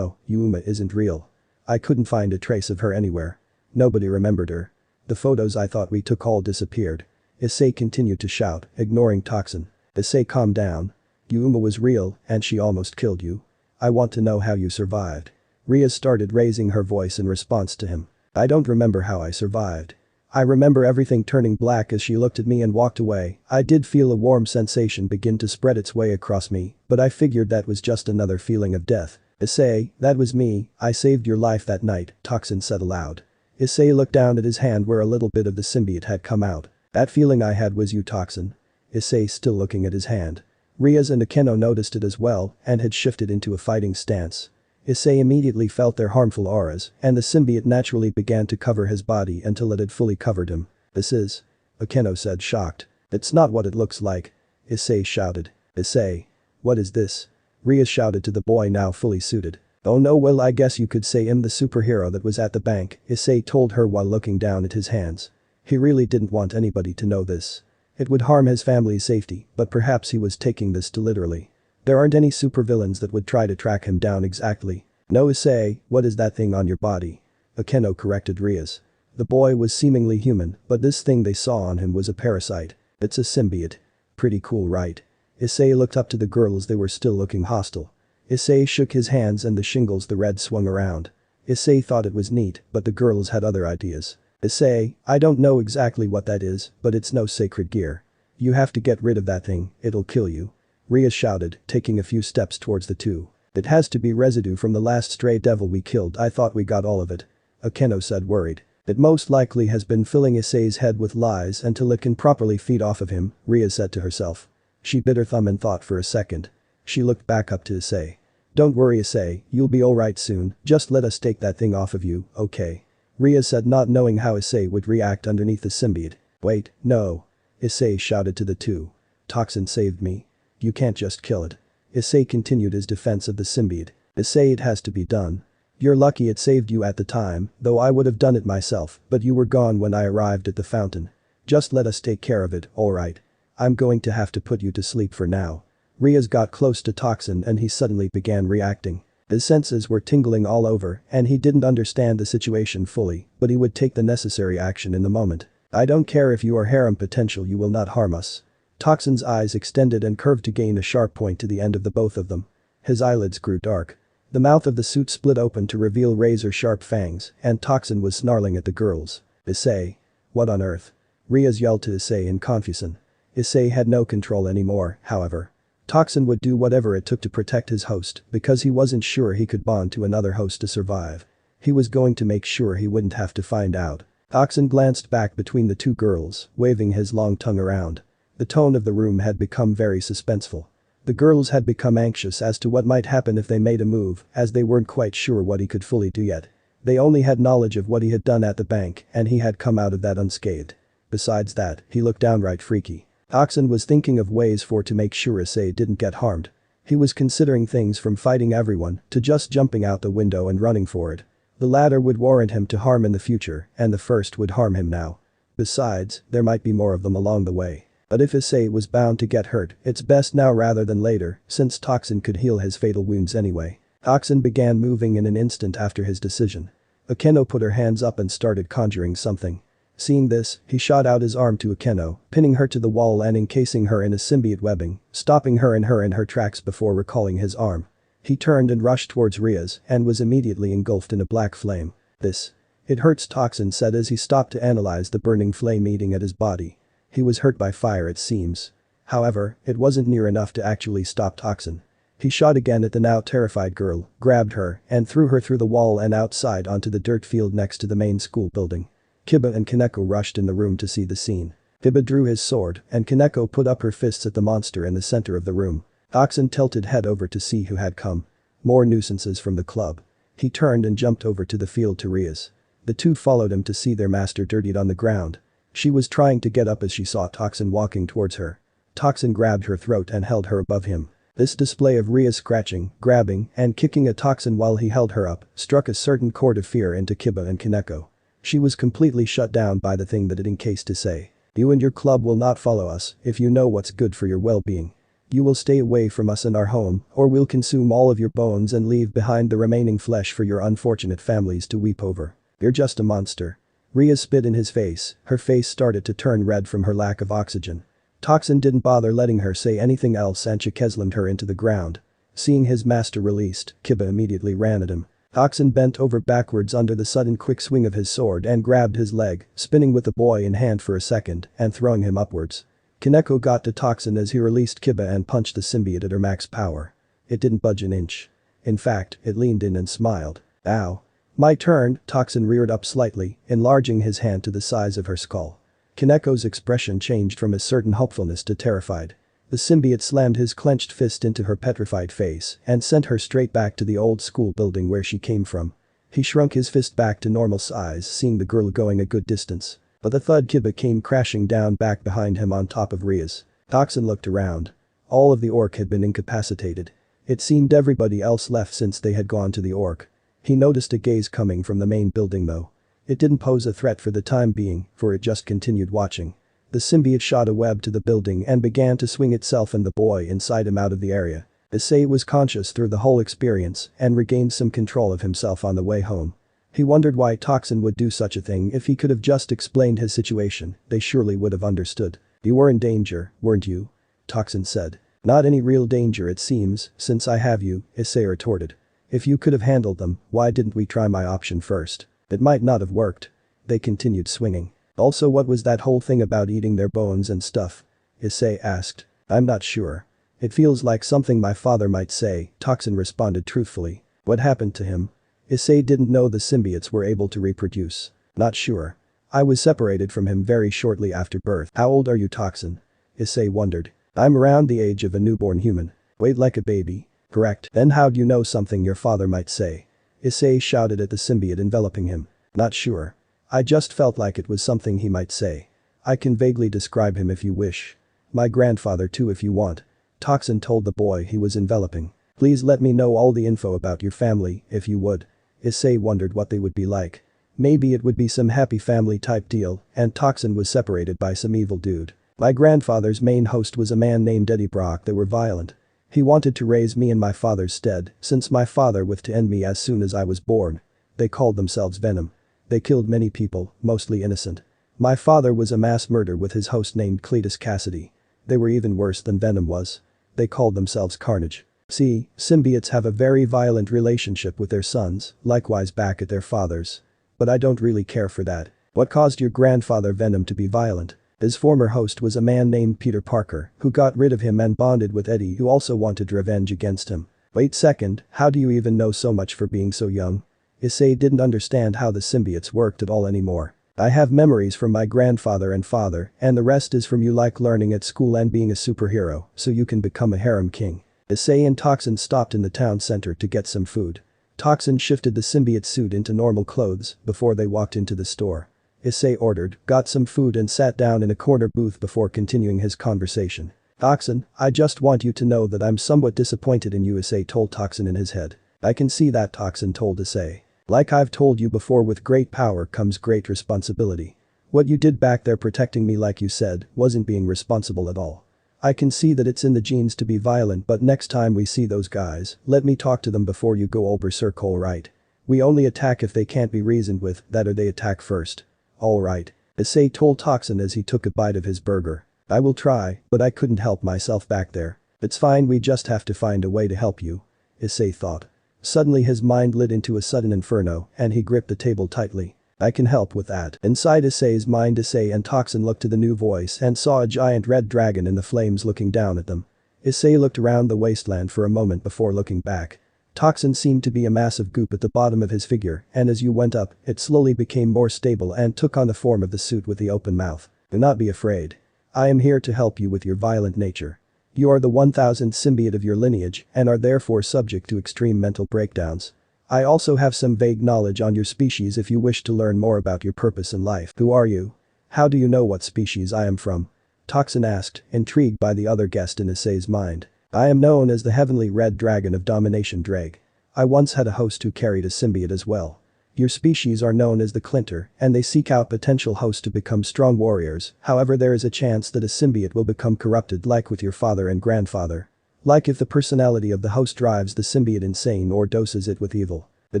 Uma isn't real. I couldn't find a trace of her anywhere. Nobody remembered her. The photos I thought we took all disappeared. Issei continued to shout, ignoring Toxin. Issei, calm down. Uma was real, and she almost killed you. I want to know how you survived. Riaz started raising her voice in response to him. I don't remember how I survived. I remember everything turning black as she looked at me and walked away. I did feel a warm sensation begin to spread its way across me, but I figured that was just another feeling of death. Issei, that was me, I saved your life that night, Toxin said aloud. Issei looked down at his hand where a little bit of the symbiote had come out. That feeling I had was you, Toxin. Issei still looking at his hand. Riaz and Kuoh noticed it as well and had shifted into a fighting stance. Issei immediately felt their harmful auras, and the symbiote naturally began to cover his body until it had fully covered him. This is? Kuoh said, shocked. It's not what it looks like. Issei shouted. Issei. What is this? Riaz shouted to the boy, now fully suited. Oh no, well, I guess you could say I'm the superhero that was at the bank, Issei told her while looking down at his hands. He really didn't want anybody to know this. It would harm his family's safety, but perhaps he was taking this too literally. There aren't any supervillains that would try to track him down exactly. No, Issei, what is that thing on your body? Akeno corrected Rias. The boy was seemingly human, but this thing they saw on him was a parasite. It's a symbiote. Pretty cool, right? Issei looked up to the girls. They were still looking hostile. Issei shook his hands and the shingles the red swung around. Issei thought it was neat, but the girls had other ideas. Issei, I don't know exactly what that is, but it's no sacred gear. You have to get rid of that thing, it'll kill you. Ria shouted, taking a few steps towards the two. It has to be residue from the last stray devil we killed. I thought we got all of it. Akeno said, worried. It most likely has been filling Issei's head with lies until it can properly feed off of him, Ria said to herself. She bit her thumb and thought for a second. She looked back up to Issei. Don't worry, Issei, you'll be alright soon, just let us take that thing off of you, okay? Ria said, not knowing how Issei would react underneath the symbiote. Wait, no. Issei shouted to the two. Toxin saved me. You can't just kill it. Issei continued his defense of the symbiote. Issei, it has to be done. You're lucky it saved you at the time, though I would have done it myself, but you were gone when I arrived at the fountain. Just let us take care of it, alright? I'm going to have to put you to sleep for now. Rias got close to Toxin and he suddenly began reacting. His senses were tingling all over and he didn't understand the situation fully, but he would take the necessary action in the moment. I don't care if you are harem potential, you will not harm us. Toxin's eyes extended and curved to gain a sharp point to the end of the both of them. His eyelids grew dark. The mouth of the suit split open to reveal razor-sharp fangs, and Toxin was snarling at the girls. Issei. What on earth? Rias yelled to Issei in confusion. Issei had no control anymore, however. Toxin would do whatever it took to protect his host because he wasn't sure he could bond to another host to survive. He was going to make sure he wouldn't have to find out. Toxin glanced back between the two girls, waving his long tongue around. The tone of the room had become very suspenseful. The girls had become anxious as to what might happen if they made a move, as they weren't quite sure what he could fully do yet. They only had knowledge of what he had done at the bank and he had come out of that unscathed. Besides that, he looked downright freaky. Toxin was thinking of ways to make sure Issei didn't get harmed. He was considering things from fighting everyone to just jumping out the window and running for it. The latter would warrant him to harm in the future and the first would harm him now. Besides, there might be more of them along the way. But if Issei was bound to get hurt, it's best now rather than later, since Toxin could heal his fatal wounds anyway. Toxin began moving in an instant after his decision. Akeno put her hands up and started conjuring something. Seeing this, he shot out his arm to Akeno, pinning her to the wall and encasing her in a symbiote webbing, stopping her in her tracks before recalling his arm. He turned and rushed towards Rias and was immediately engulfed in a black flame. It hurts, Toxin said as he stopped to analyze the burning flame eating at his body. He was hurt by fire, it seems. However, it wasn't near enough to actually stop Toxin. He shot again at the now terrified girl, grabbed her, and threw her through the wall and outside onto the dirt field next to the main school building. Kiba and Kaneko rushed in the room to see the scene. Kiba drew his sword, and Kaneko put up her fists at the monster in the center of the room. Toxin tilted head over to see who had come. More nuisances from the club. He turned and jumped over to the field to Rias. The two followed him to see their master dirtied on the ground. She was trying to get up as she saw Toxin walking towards her. Toxin grabbed her throat and held her above him. This display of Rias scratching, grabbing, and kicking at Toxin while he held her up struck a certain chord of fear into Kiba and Kaneko. She was completely shut down by the thing that it encased Issei. You and your club will not follow us if you know what's good for your well-being. You will stay away from us and our home, or we'll consume all of your bones and leave behind the remaining flesh for your unfortunate families to weep over. You're just a monster. Rias spit in his face, her face started to turn red from her lack of oxygen. Toxin didn't bother letting her say anything else and chikeslammed her into the ground. Seeing his master released, Kiba immediately ran at him. Toxin bent over backwards under the sudden quick swing of his sword and grabbed his leg, spinning with the boy in hand for a second and throwing him upwards. Kaneko got to Toxin as he released Kiba and punched the symbiote at her max power. It didn't budge an inch. In fact, it leaned in and smiled. Ow. My turn, Toxin reared up slightly, enlarging his hand to the size of her skull. Kaneko's expression changed from a certain hopefulness to terrified. The symbiote slammed his clenched fist into her petrified face and sent her straight back to the old school building where she came from. He shrunk his fist back to normal size, seeing the girl going a good distance. But the thud, Kiba came crashing down back behind him on top of Rias. Toxin looked around. All of the orc had been incapacitated. It seemed everybody else left since they had gone to the orc. He noticed a gaze coming from the main building though. It didn't pose a threat for the time being, for it just continued watching. The symbiote shot a web to the building and began to swing itself and the boy inside him out of the area. Issei was conscious through the whole experience and regained some control of himself on the way home. He wondered why Toxin would do such a thing. If he could have just explained his situation, they surely would have understood. "You were in danger, weren't you?" Toxin said. "Not any real danger it seems, since I have you," Issei retorted. "If you could have handled them, why didn't we try my option first? It might not have worked." They continued swinging. "Also, what was that whole thing about eating their bones and stuff?" Issei asked. "I'm not sure. It feels like something my father might say," Toxin responded truthfully. "What happened to him?" Issei didn't know the symbiotes were able to reproduce. "Not sure. I was separated from him very shortly after birth." "How old are you, Toxin?" Issei wondered. "I'm around the age of a newborn human." "Wait, like a baby?" "Correct. Then how'd you know something your father might say?" Issei shouted at the symbiote enveloping him. "Not sure. I just felt like it was something he might say. I can vaguely describe him if you wish. My grandfather too if you want." Toxin told the boy he was enveloping. "Please let me know all the info about your family, if you would." Issei wondered what they would be like. Maybe it would be some happy family type deal, and Toxin was separated by some evil dude. "My grandfather's main host was a man named Eddie Brock that were violent. He wanted to raise me in my father's stead, since my father was to end me as soon as I was born. They called themselves Venom. They killed many people, mostly innocent. My father was a mass murderer with his host named Cletus Cassidy. They were even worse than Venom was. They called themselves Carnage. See, symbiotes have a very violent relationship with their sons, likewise back at their fathers. But I don't really care for that. What caused your grandfather Venom to be violent?" His former host was a man named Peter Parker, who got rid of him and bonded with Eddie, who also wanted revenge against him. "Wait second, how do you even know so much for being so young?" Issei didn't understand how the symbiotes worked at all anymore. "I have memories from my grandfather and father, and the rest is from you, like learning at school and being a superhero, so you can become a harem king." Issei and Toxin stopped in the town center to get some food. Toxin shifted the symbiote suit into normal clothes before they walked into the store. Issei ordered, got some food and sat down in a corner booth before continuing his conversation. "Toxin, I just want you to know that I'm somewhat disappointed in you," Issei told Toxin in his head. "I can see that," Toxin told Issei. "Like I've told you before, with great power comes great responsibility. What you did back there protecting me, like you said, wasn't being responsible at all. I can see that it's in the genes to be violent, but next time we see those guys, let me talk to them before you go all berserk, alright? We only attack if they can't be reasoned with, that or they attack first." "Alright," Issei told Toxin as he took a bite of his burger. "I will try, but I couldn't help myself back there." "It's fine, we just have to find a way to help you," Issei thought. Suddenly his mind lit into a sudden inferno and he gripped the table tightly. "I can help with that." Inside Issei's mind, Issei and Toxin looked to the new voice and saw a giant red dragon in the flames looking down at them. Issei looked around the wasteland for a moment before looking back. Toxin seemed to be a massive goop at the bottom of his figure, and as you went up, it slowly became more stable and took on the form of the suit with the open mouth. "Do not be afraid. I am here to help you with your violent nature. You are the 1000th symbiote of your lineage and are therefore subject to extreme mental breakdowns. I also have some vague knowledge on your species if you wish to learn more about your purpose in life." "Who are you? How do you know what species I am from?" Toxin asked, intrigued by the other guest in Issei's mind. "I am known as the Heavenly Red Dragon of Domination Drag. I once had a host who carried a symbiote as well. Your species are known as the Clinter, and they seek out potential hosts to become strong warriors, however there is a chance that a symbiote will become corrupted, like with your father and grandfather. Like if the personality of the host drives the symbiote insane or doses it with evil." The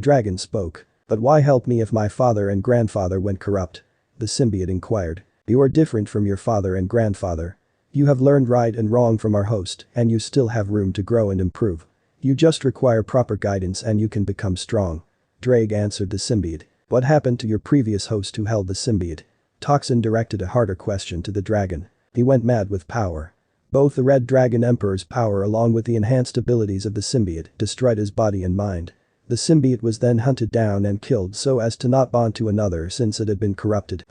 dragon spoke. "But why help me if my father and grandfather went corrupt?" the symbiote inquired. "You are different from your father and grandfather. You have learned right and wrong from our host, and you still have room to grow and improve. You just require proper guidance and you can become strong." Drake answered the symbiote. "What happened to your previous host who held the symbiote?" Toxin directed a harder question to the dragon. "He went mad with power. Both the Red Dragon Emperor's power along with the enhanced abilities of the symbiote destroyed his body and mind. The symbiote was then hunted down and killed so as to not bond to another since it had been corrupted."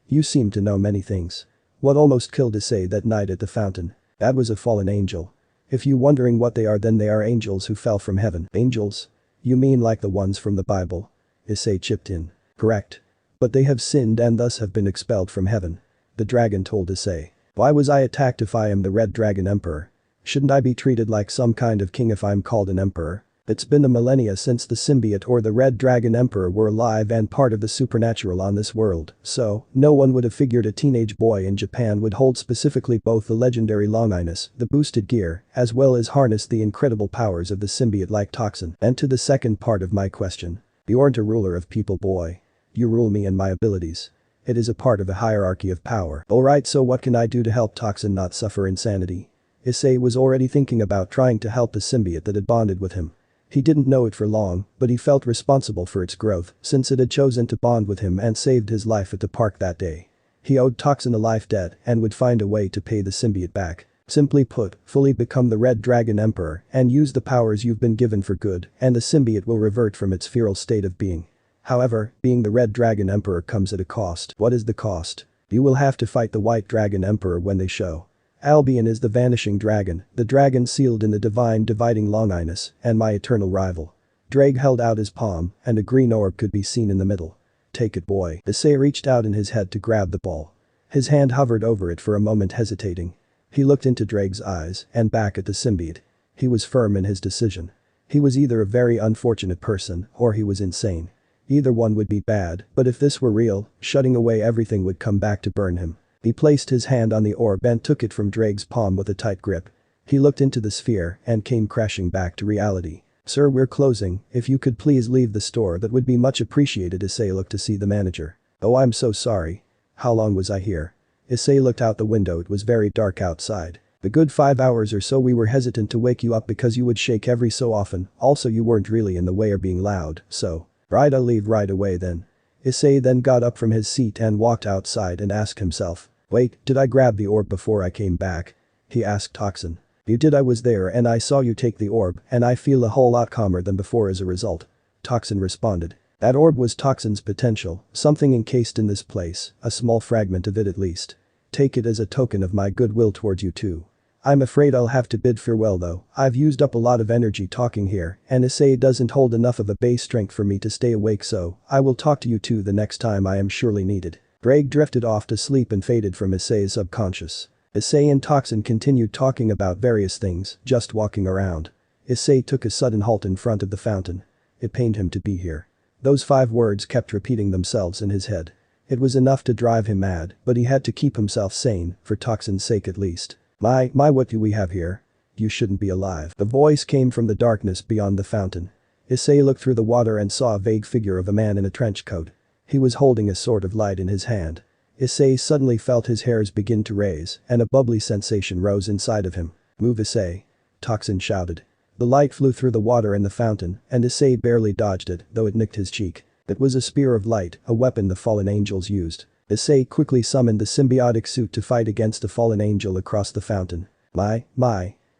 You seem to know many things. What almost killed Issei that night at the fountain?" "That was a fallen angel. If you wondering what they are, then they are angels who fell from heaven." "Angels? You mean like the ones from the Bible?" Issei chipped in. "Correct. But they have sinned and thus have been expelled from heaven," the dragon told Issei. "Why was I attacked if I am the Red Dragon Emperor? Shouldn't I be treated like some kind of king if I'm called an emperor?" It's been a millennia since the symbiote or the Red Dragon Emperor were alive and part of the supernatural on this world, so no one would have figured a teenage boy in Japan would hold specifically both the legendary longinus, the boosted gear, as well as harness the incredible powers of the symbiote-like toxin. And to the second part of my question. You aren't a ruler of people, boy. You rule me and my abilities. It is a part of a hierarchy of power. Alright, so what can I do to help Toxin not suffer insanity? Issei was already thinking about trying to help the symbiote that had bonded with him. He didn't know it for long, but he felt responsible for its growth since it had chosen to bond with him and saved his life at the park that day. He owed Toxin a life debt and would find a way to pay the symbiote back. Simply put, fully become the Red Dragon Emperor and use the powers you've been given for good, and the symbiote will revert from its feral state of being. However, being the Red Dragon Emperor comes at a cost. What is the cost? You will have to fight the White Dragon Emperor when they show. Albion is the vanishing dragon, the dragon sealed in the divine dividing longinus, and my eternal rival. Drake held out his palm, and a green orb could be seen in the middle. Take it, boy. Issei reached out in his head to grab the ball. His hand hovered over it for a moment, hesitating. He looked into Drake's eyes and back at the symbiote. He was firm in his decision. He was either a very unfortunate person or he was insane. Either one would be bad, but if this were real, shutting away everything would come back to burn him. He placed his hand on the orb and took it from Drake's palm with a tight grip. He looked into the sphere and came crashing back to reality. Sir, we're closing, if you could please leave the store that would be much appreciated. Issei looked to see the manager. Oh, I'm so sorry. How long was I here? Issei looked out the window. It was very dark outside. A good 5 hours or so. We were hesitant to wake you up because you would shake every so often, also you weren't really in the way or being loud, so. Right, I'll leave right away then. Issei then got up from his seat and walked outside and asked himself. Wait, did I grab the orb before I came back? He asked Toxin. You did. I was there and I saw you take the orb and I feel a whole lot calmer than before as a result. Toxin responded. That orb was Toxin's potential, something encased in this place, a small fragment of it at least. Take it as a token of my goodwill towards you too. I'm afraid I'll have to bid farewell though. I've used up a lot of energy talking here and Issei doesn't hold enough of a base strength for me to stay awake, so I will talk to you too the next time I am surely needed. Drake drifted off to sleep and faded from Issei's subconscious. Issei and Toxin continued talking about various things, just walking around. Issei took a sudden halt in front of the fountain. It pained him to be here. Those 5 words kept repeating themselves in his head. It was enough to drive him mad, but he had to keep himself sane, for Toxin's sake at least. My, what do we have here? You shouldn't be alive. The voice came from the darkness beyond the fountain. Issei looked through the water and saw a vague figure of a man in a trench coat. He was holding a sword of light in his hand. Issei suddenly felt his hairs begin to raise and a bubbly sensation rose inside of him. Move, Issei. Toxin shouted. The light flew through the water in the fountain and Issei barely dodged it, though it nicked his cheek. It was a spear of light, a weapon the fallen angels used. Issei quickly summoned the symbiotic suit to fight against the fallen angel across the fountain. My.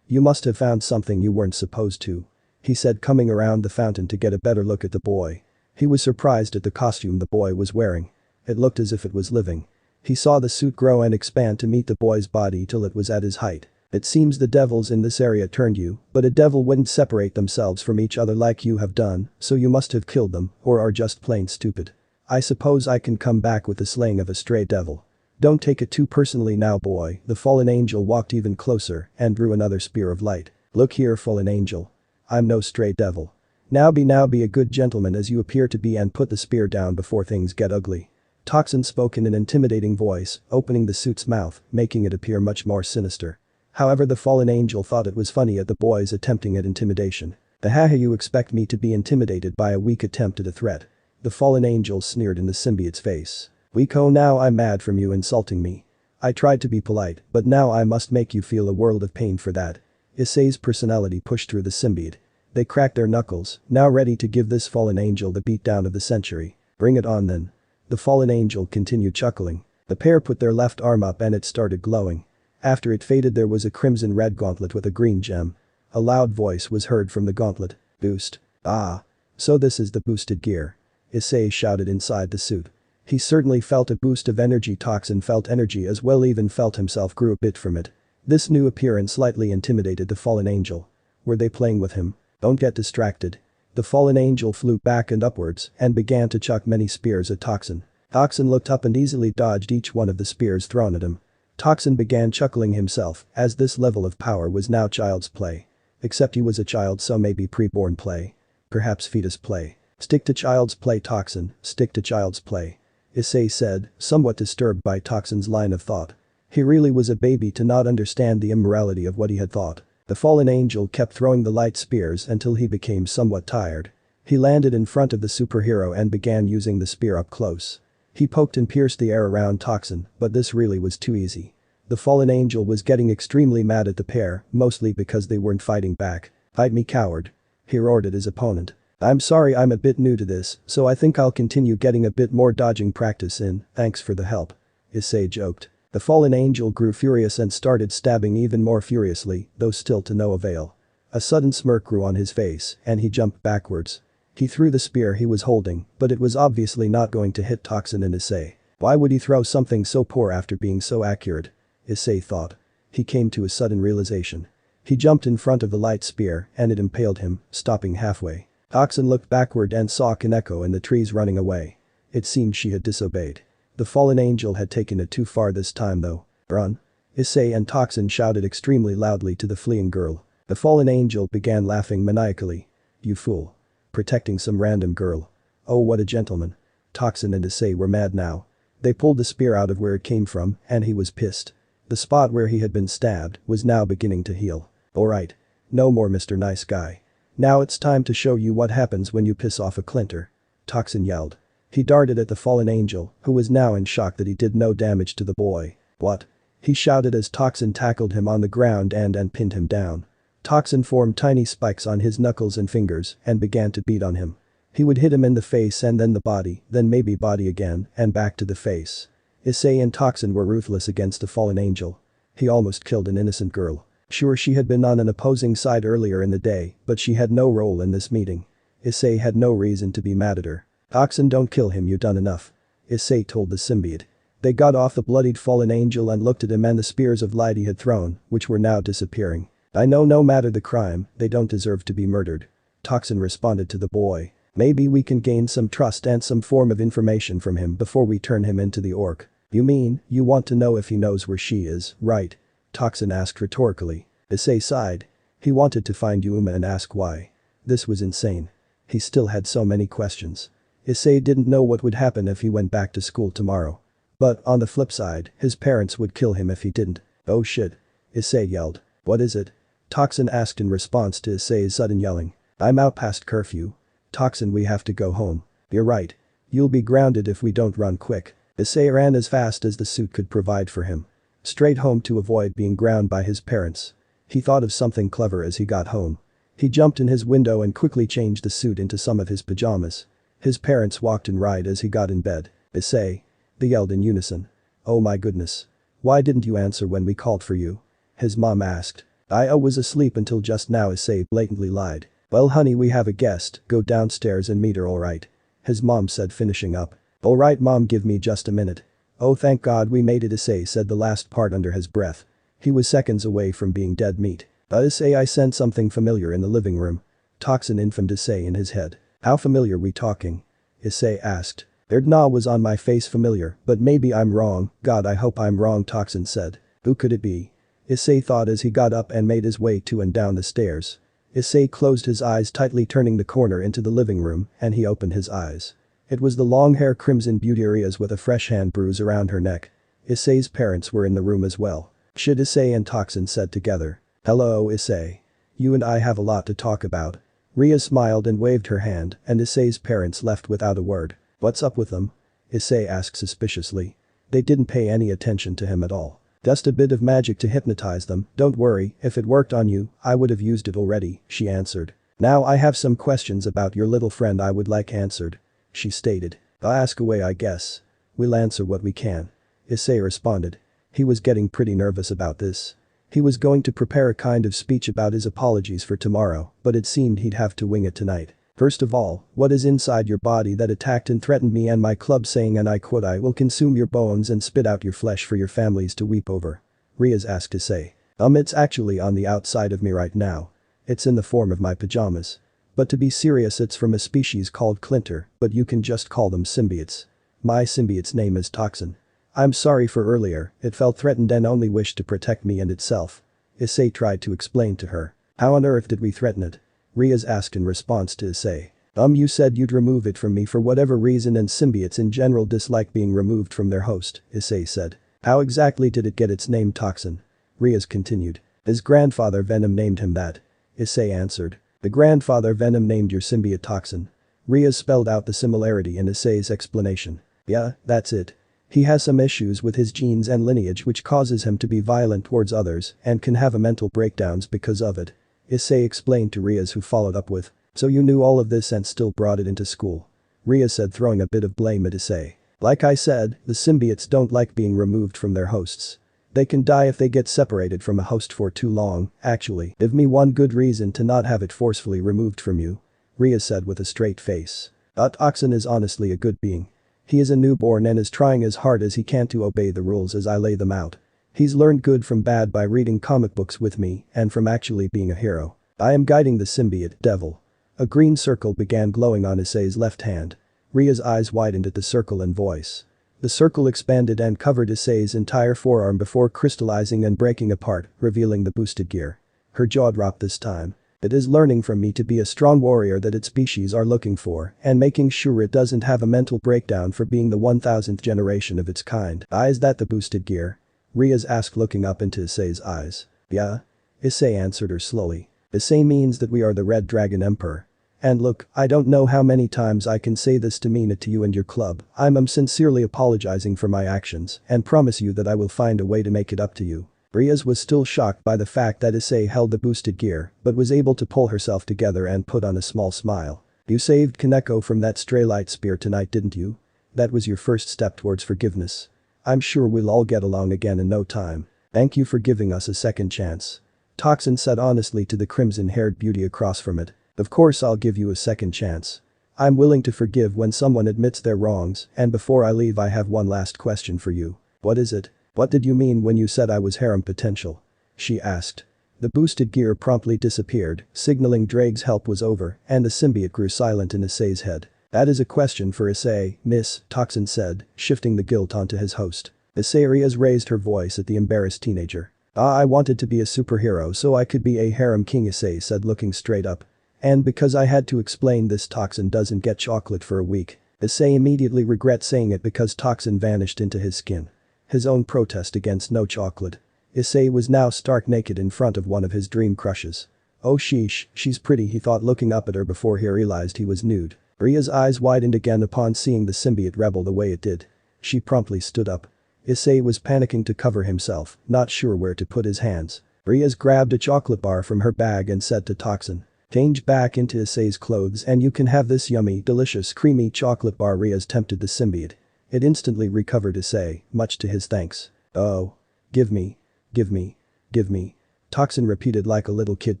You must have found something you weren't supposed to. He said, coming around the fountain to get a better look at the boy. He was surprised at the costume the boy was wearing. It looked as if it was living. He saw the suit grow and expand to meet the boy's body till it was at his height. It seems the devils in this area turned you, but a devil wouldn't separate themselves from each other like you have done, so you must have killed them, or are just plain stupid. I suppose I can come back with the slaying of a stray devil. Don't take it too personally now, boy. The fallen angel walked even closer and drew another spear of light. Look here, fallen angel. I'm no stray devil. Now be a good gentleman as you appear to be and put the spear down before things get ugly. Toxin spoke in an intimidating voice, opening the suit's mouth, making it appear much more sinister. However, the fallen angel thought it was funny at the boy's attempting at intimidation. Haha, you expect me to be intimidated by a weak attempt at a threat? The fallen angel sneered in the symbiote's face. Kuoh, now I'm mad from you insulting me. I tried to be polite, but now I must make you feel a world of pain for that. Issei's personality pushed through the symbiote. They cracked their knuckles, now ready to give this fallen angel the beatdown of the century. Bring it on then. The fallen angel continued chuckling. The pair put their left arm up and it started glowing. After it faded there was a crimson-red gauntlet with a green gem. A loud voice was heard from the gauntlet. Boost. Ah. So this is the boosted gear. Issei shouted inside the suit. He certainly felt a boost of energy. Toxin felt energy as well, even felt himself grew a bit from it. This new appearance slightly intimidated the fallen angel. Were they playing with him? Don't get distracted. The fallen angel flew back and upwards and began to chuck many spears at Toxin. Toxin looked up and easily dodged each one of the spears thrown at him. Toxin began chuckling himself, as this level of power was now child's play. Except he was a child, so maybe preborn play. Perhaps fetus play. Stick to child's play, Toxin, stick to child's play. Issei said, somewhat disturbed by Toxin's line of thought. He really was a baby to not understand the immorality of what he had thought. The fallen angel kept throwing the light spears until he became somewhat tired. He landed in front of the superhero and began using the spear up close. He poked and pierced the air around Toxin, but this really was too easy. The fallen angel was getting extremely mad at the pair, mostly because they weren't fighting back. "Fight me, coward," he roared at his opponent. "I'm sorry, I'm a bit new to this, so I think I'll continue getting a bit more dodging practice in, thanks for the help," Issei joked. The fallen angel grew furious and started stabbing even more furiously, though still to no avail. A sudden smirk grew on his face, and he jumped backwards. He threw the spear he was holding, but it was obviously not going to hit Toxin and Issei. Why would he throw something so poor after being so accurate? Issei thought. He came to a sudden realization. He jumped in front of the light spear, and it impaled him, stopping halfway. Toxin looked backward and saw Kaneko in the trees running away. It seemed she had disobeyed. The fallen angel had taken it too far this time though. "Run!" Issei and Toxin shouted extremely loudly to the fleeing girl. The fallen angel began laughing maniacally. "You fool. Protecting some random girl. Oh, what a gentleman." Toxin and Issei were mad now. They pulled the spear out of where it came from, and he was pissed. The spot where he had been stabbed was now beginning to heal. "Alright. No more Mr. Nice Guy. Now it's time to show you what happens when you piss off a Clinter," Toxin yelled. He darted at the fallen angel, who was now in shock that he did no damage to the boy. "What?" he shouted as Toxin tackled him on the ground and pinned him down. Toxin formed tiny spikes on his knuckles and fingers and began to beat on him. He would hit him in the face and then the body, then maybe body again, and back to the face. Issei and Toxin were ruthless against the fallen angel. He almost killed an innocent girl. Sure, she had been on an opposing side earlier in the day, but she had no role in this meeting. Issei had no reason to be mad at her. "Toxin, don't kill him, you done enough," Issei told the symbiote. They got off the bloodied fallen angel and looked at him and the spears of light he had thrown, which were now disappearing. "I know no matter the crime, they don't deserve to be murdered," Toxin responded to the boy. "Maybe we can gain some trust and some form of information from him before we turn him into the orc." "You mean, you want to know if he knows where she is, right?" Toxin asked rhetorically. Issei sighed. He wanted to find Yuma and ask why. This was insane. He still had so many questions. Issei didn't know what would happen if he went back to school tomorrow. But, on the flip side, his parents would kill him if he didn't. "Oh shit," Issei yelled. "What is it?" Toxin asked in response to Issei's sudden yelling. "I'm out past curfew. Toxin, we have to go home." "You're right. You'll be grounded if we don't run quick." Issei ran as fast as the suit could provide for him. Straight home to avoid being ground by his parents. He thought of something clever as he got home. He jumped in his window and quickly changed the suit into some of his pajamas. His parents walked in right as he got in bed. "Issei," they yelled in unison. "Oh my goodness. Why didn't you answer when we called for you?" his mom asked. "I was asleep until just now," Issei blatantly lied. "Well honey, we have a guest, go downstairs and meet her, alright?" his mom said, finishing up. "Alright mom, give me just a minute." "Oh thank God we made it," Issei said the last part under his breath. He was seconds away from being dead meat. "Issei, I sensed something familiar in the living room." Toxin informed Issei in his head. "How familiar we talking?" Issei asked. "Erdna was on my face familiar, but maybe I'm wrong, God I hope I'm wrong," Toxin said. "Who could it be?" Issei thought as he got up and made his way to and down the stairs. Issei closed his eyes tightly, turning the corner into the living room, and he opened his eyes. It was the long-hair Crimson Beauty Arias with a fresh hand bruise around her neck. Issei's parents were in the room as well. "Shit," Issei and Toxin said together. "Hello Issei. You and I have a lot to talk about." Ria smiled and waved her hand, and Issei's parents left without a word. "What's up with them?" Issei asked suspiciously. They didn't pay any attention to him at all. "Just a bit of magic to hypnotize them, don't worry, if it worked on you, I would have used it already," she answered. "Now I have some questions about your little friend I would like answered," she stated. "I'll ask away, I guess. We'll answer what we can," Issei responded. He was getting pretty nervous about this. He was going to prepare a kind of speech about his apologies for tomorrow, but it seemed he'd have to wing it tonight. "First of all, what is inside your body that attacked and threatened me and my club, saying, and I quote, 'I will consume your bones and spit out your flesh for your families to weep over'?" Riaz asked Issei. It's actually on the outside of me right now. It's in the form of my pajamas. But to be serious, it's from a species called Clinter, but you can just call them symbiotes. My symbiote's name is Toxin. I'm sorry for earlier, it felt threatened and only wished to protect me and itself," Issei tried to explain to her. How on earth did we threaten it? Riaz asked in response to Issei. You said you'd remove it from me for whatever reason and symbiotes in general dislike being removed from their host, Issei said. How exactly did it get its name Toxin? Riaz continued. His grandfather Venom named him that. Issei answered. The grandfather Venom named your symbiote Toxin. Riaz spelled out the similarity in Issei's explanation. Yeah, that's it. He has some issues with his genes and lineage which causes him to be violent towards others and can have a mental breakdowns because of it. Issei explained to Riaz, who followed up with. So you knew all of this and still brought it into school? Riaz said, throwing a bit of blame at Issei. Like I said, the symbiotes don't like being removed from their hosts. They can die if they get separated from a host for too long. Actually, give me one good reason to not have it forcefully removed from you. Riaz said with a straight face. Toxin is honestly a good being. He is a newborn and is trying as hard as he can to obey the rules as I lay them out. He's learned good from bad by reading comic books with me and from actually being a hero. I am guiding the symbiote, devil. A green circle began glowing on Issei's left hand. Ria's eyes widened at the circle and voice. The circle expanded and covered Issei's entire forearm before crystallizing and breaking apart, revealing the boosted gear. Her jaw dropped this time. It is learning from me to be a strong warrior that its species are looking for and making sure it doesn't have a mental breakdown for being the 1000th generation of its kind. Is that the boosted gear? Riaz asked, looking up into Issei's eyes. Yeah? Issei answered her slowly. Issei means that we are the Red Dragon Emperor. And look, I don't know how many times I can say this to mean it to you and your club. I'm sincerely apologizing for my actions and promise you that I will find a way to make it up to you. Riaz was still shocked by the fact that Issei held the boosted gear but was able to pull herself together and put on a small smile. You saved Kaneko from that stray light spear tonight, didn't you? That was your first step towards forgiveness. I'm sure we'll all get along again in no time. Thank you for giving us a second chance. Toxin said honestly to the crimson-haired beauty across from it. Of course I'll give you a second chance. I'm willing to forgive when someone admits their wrongs, and before I leave I have one last question for you. What is it? What did you mean when you said I was harem potential? She asked. The boosted gear promptly disappeared, signaling Drake's help was over, and the symbiote grew silent in Issei's head. That is a question for Issei, miss, Toxin said, shifting the guilt onto his host. Issei raised her voice at the embarrassed teenager. I wanted to be a superhero so I could be a harem king, Issei said, looking straight up. And because I had to explain this, Toxin doesn't get chocolate for a week. Issei immediately regret saying it because Toxin vanished into his skin. His own protest against no chocolate. Issei was now stark naked in front of one of his dream crushes. Oh sheesh, she's pretty, he thought, looking up at her before he realized he was nude. Ria's eyes widened again upon seeing the symbiote rebel the way it did. She promptly stood up. Issei was panicking to cover himself, not sure where to put his hands. Riaz grabbed a chocolate bar from her bag and said to Toxin. Change back into Issei's clothes and you can have this yummy, delicious, creamy chocolate bar. Riaz tempted the symbiote. It instantly recovered Issei, much to his thanks. Oh. Give me. Give me. Give me. Toxin repeated like a little kid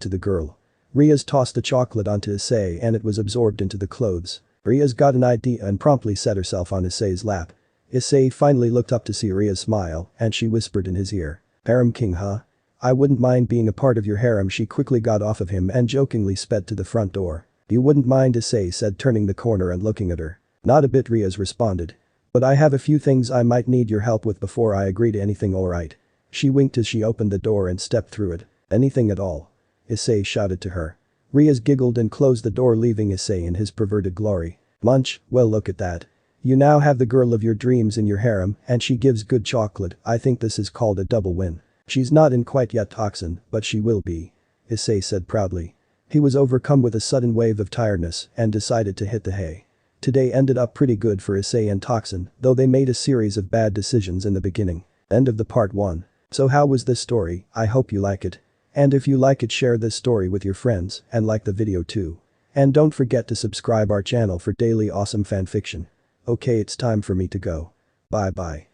to the girl. Riaz tossed the chocolate onto Issei and it was absorbed into the clothes. Riaz got an idea and promptly set herself on Issei's lap. Issei finally looked up to see Riaz smile and she whispered in his ear. Harem king, huh? I wouldn't mind being a part of your harem. She quickly got off of him and jokingly sped to the front door. You wouldn't mind, Issei said, turning the corner and looking at her. Not a bit, Riaz responded. But I have a few things I might need your help with before I agree to anything, alright? She winked as she opened the door and stepped through it. Anything at all? Issei shouted to her. Riaz giggled and closed the door, leaving Issei in his perverted glory. Munch, well look at that. You now have the girl of your dreams in your harem and she gives good chocolate. I think this is called a double win. She's not in quite yet, Toxin, but she will be. Issei said proudly. He was overcome with a sudden wave of tiredness and decided to hit the hay. Today ended up pretty good for Issei and Toxin, though they made a series of bad decisions in the beginning. End of the part 1. So how was this story? I hope you like it. And if you like it, share this story with your friends and like the video too. And don't forget to subscribe our channel for daily awesome fanfiction. Okay, it's time for me to go. Bye bye.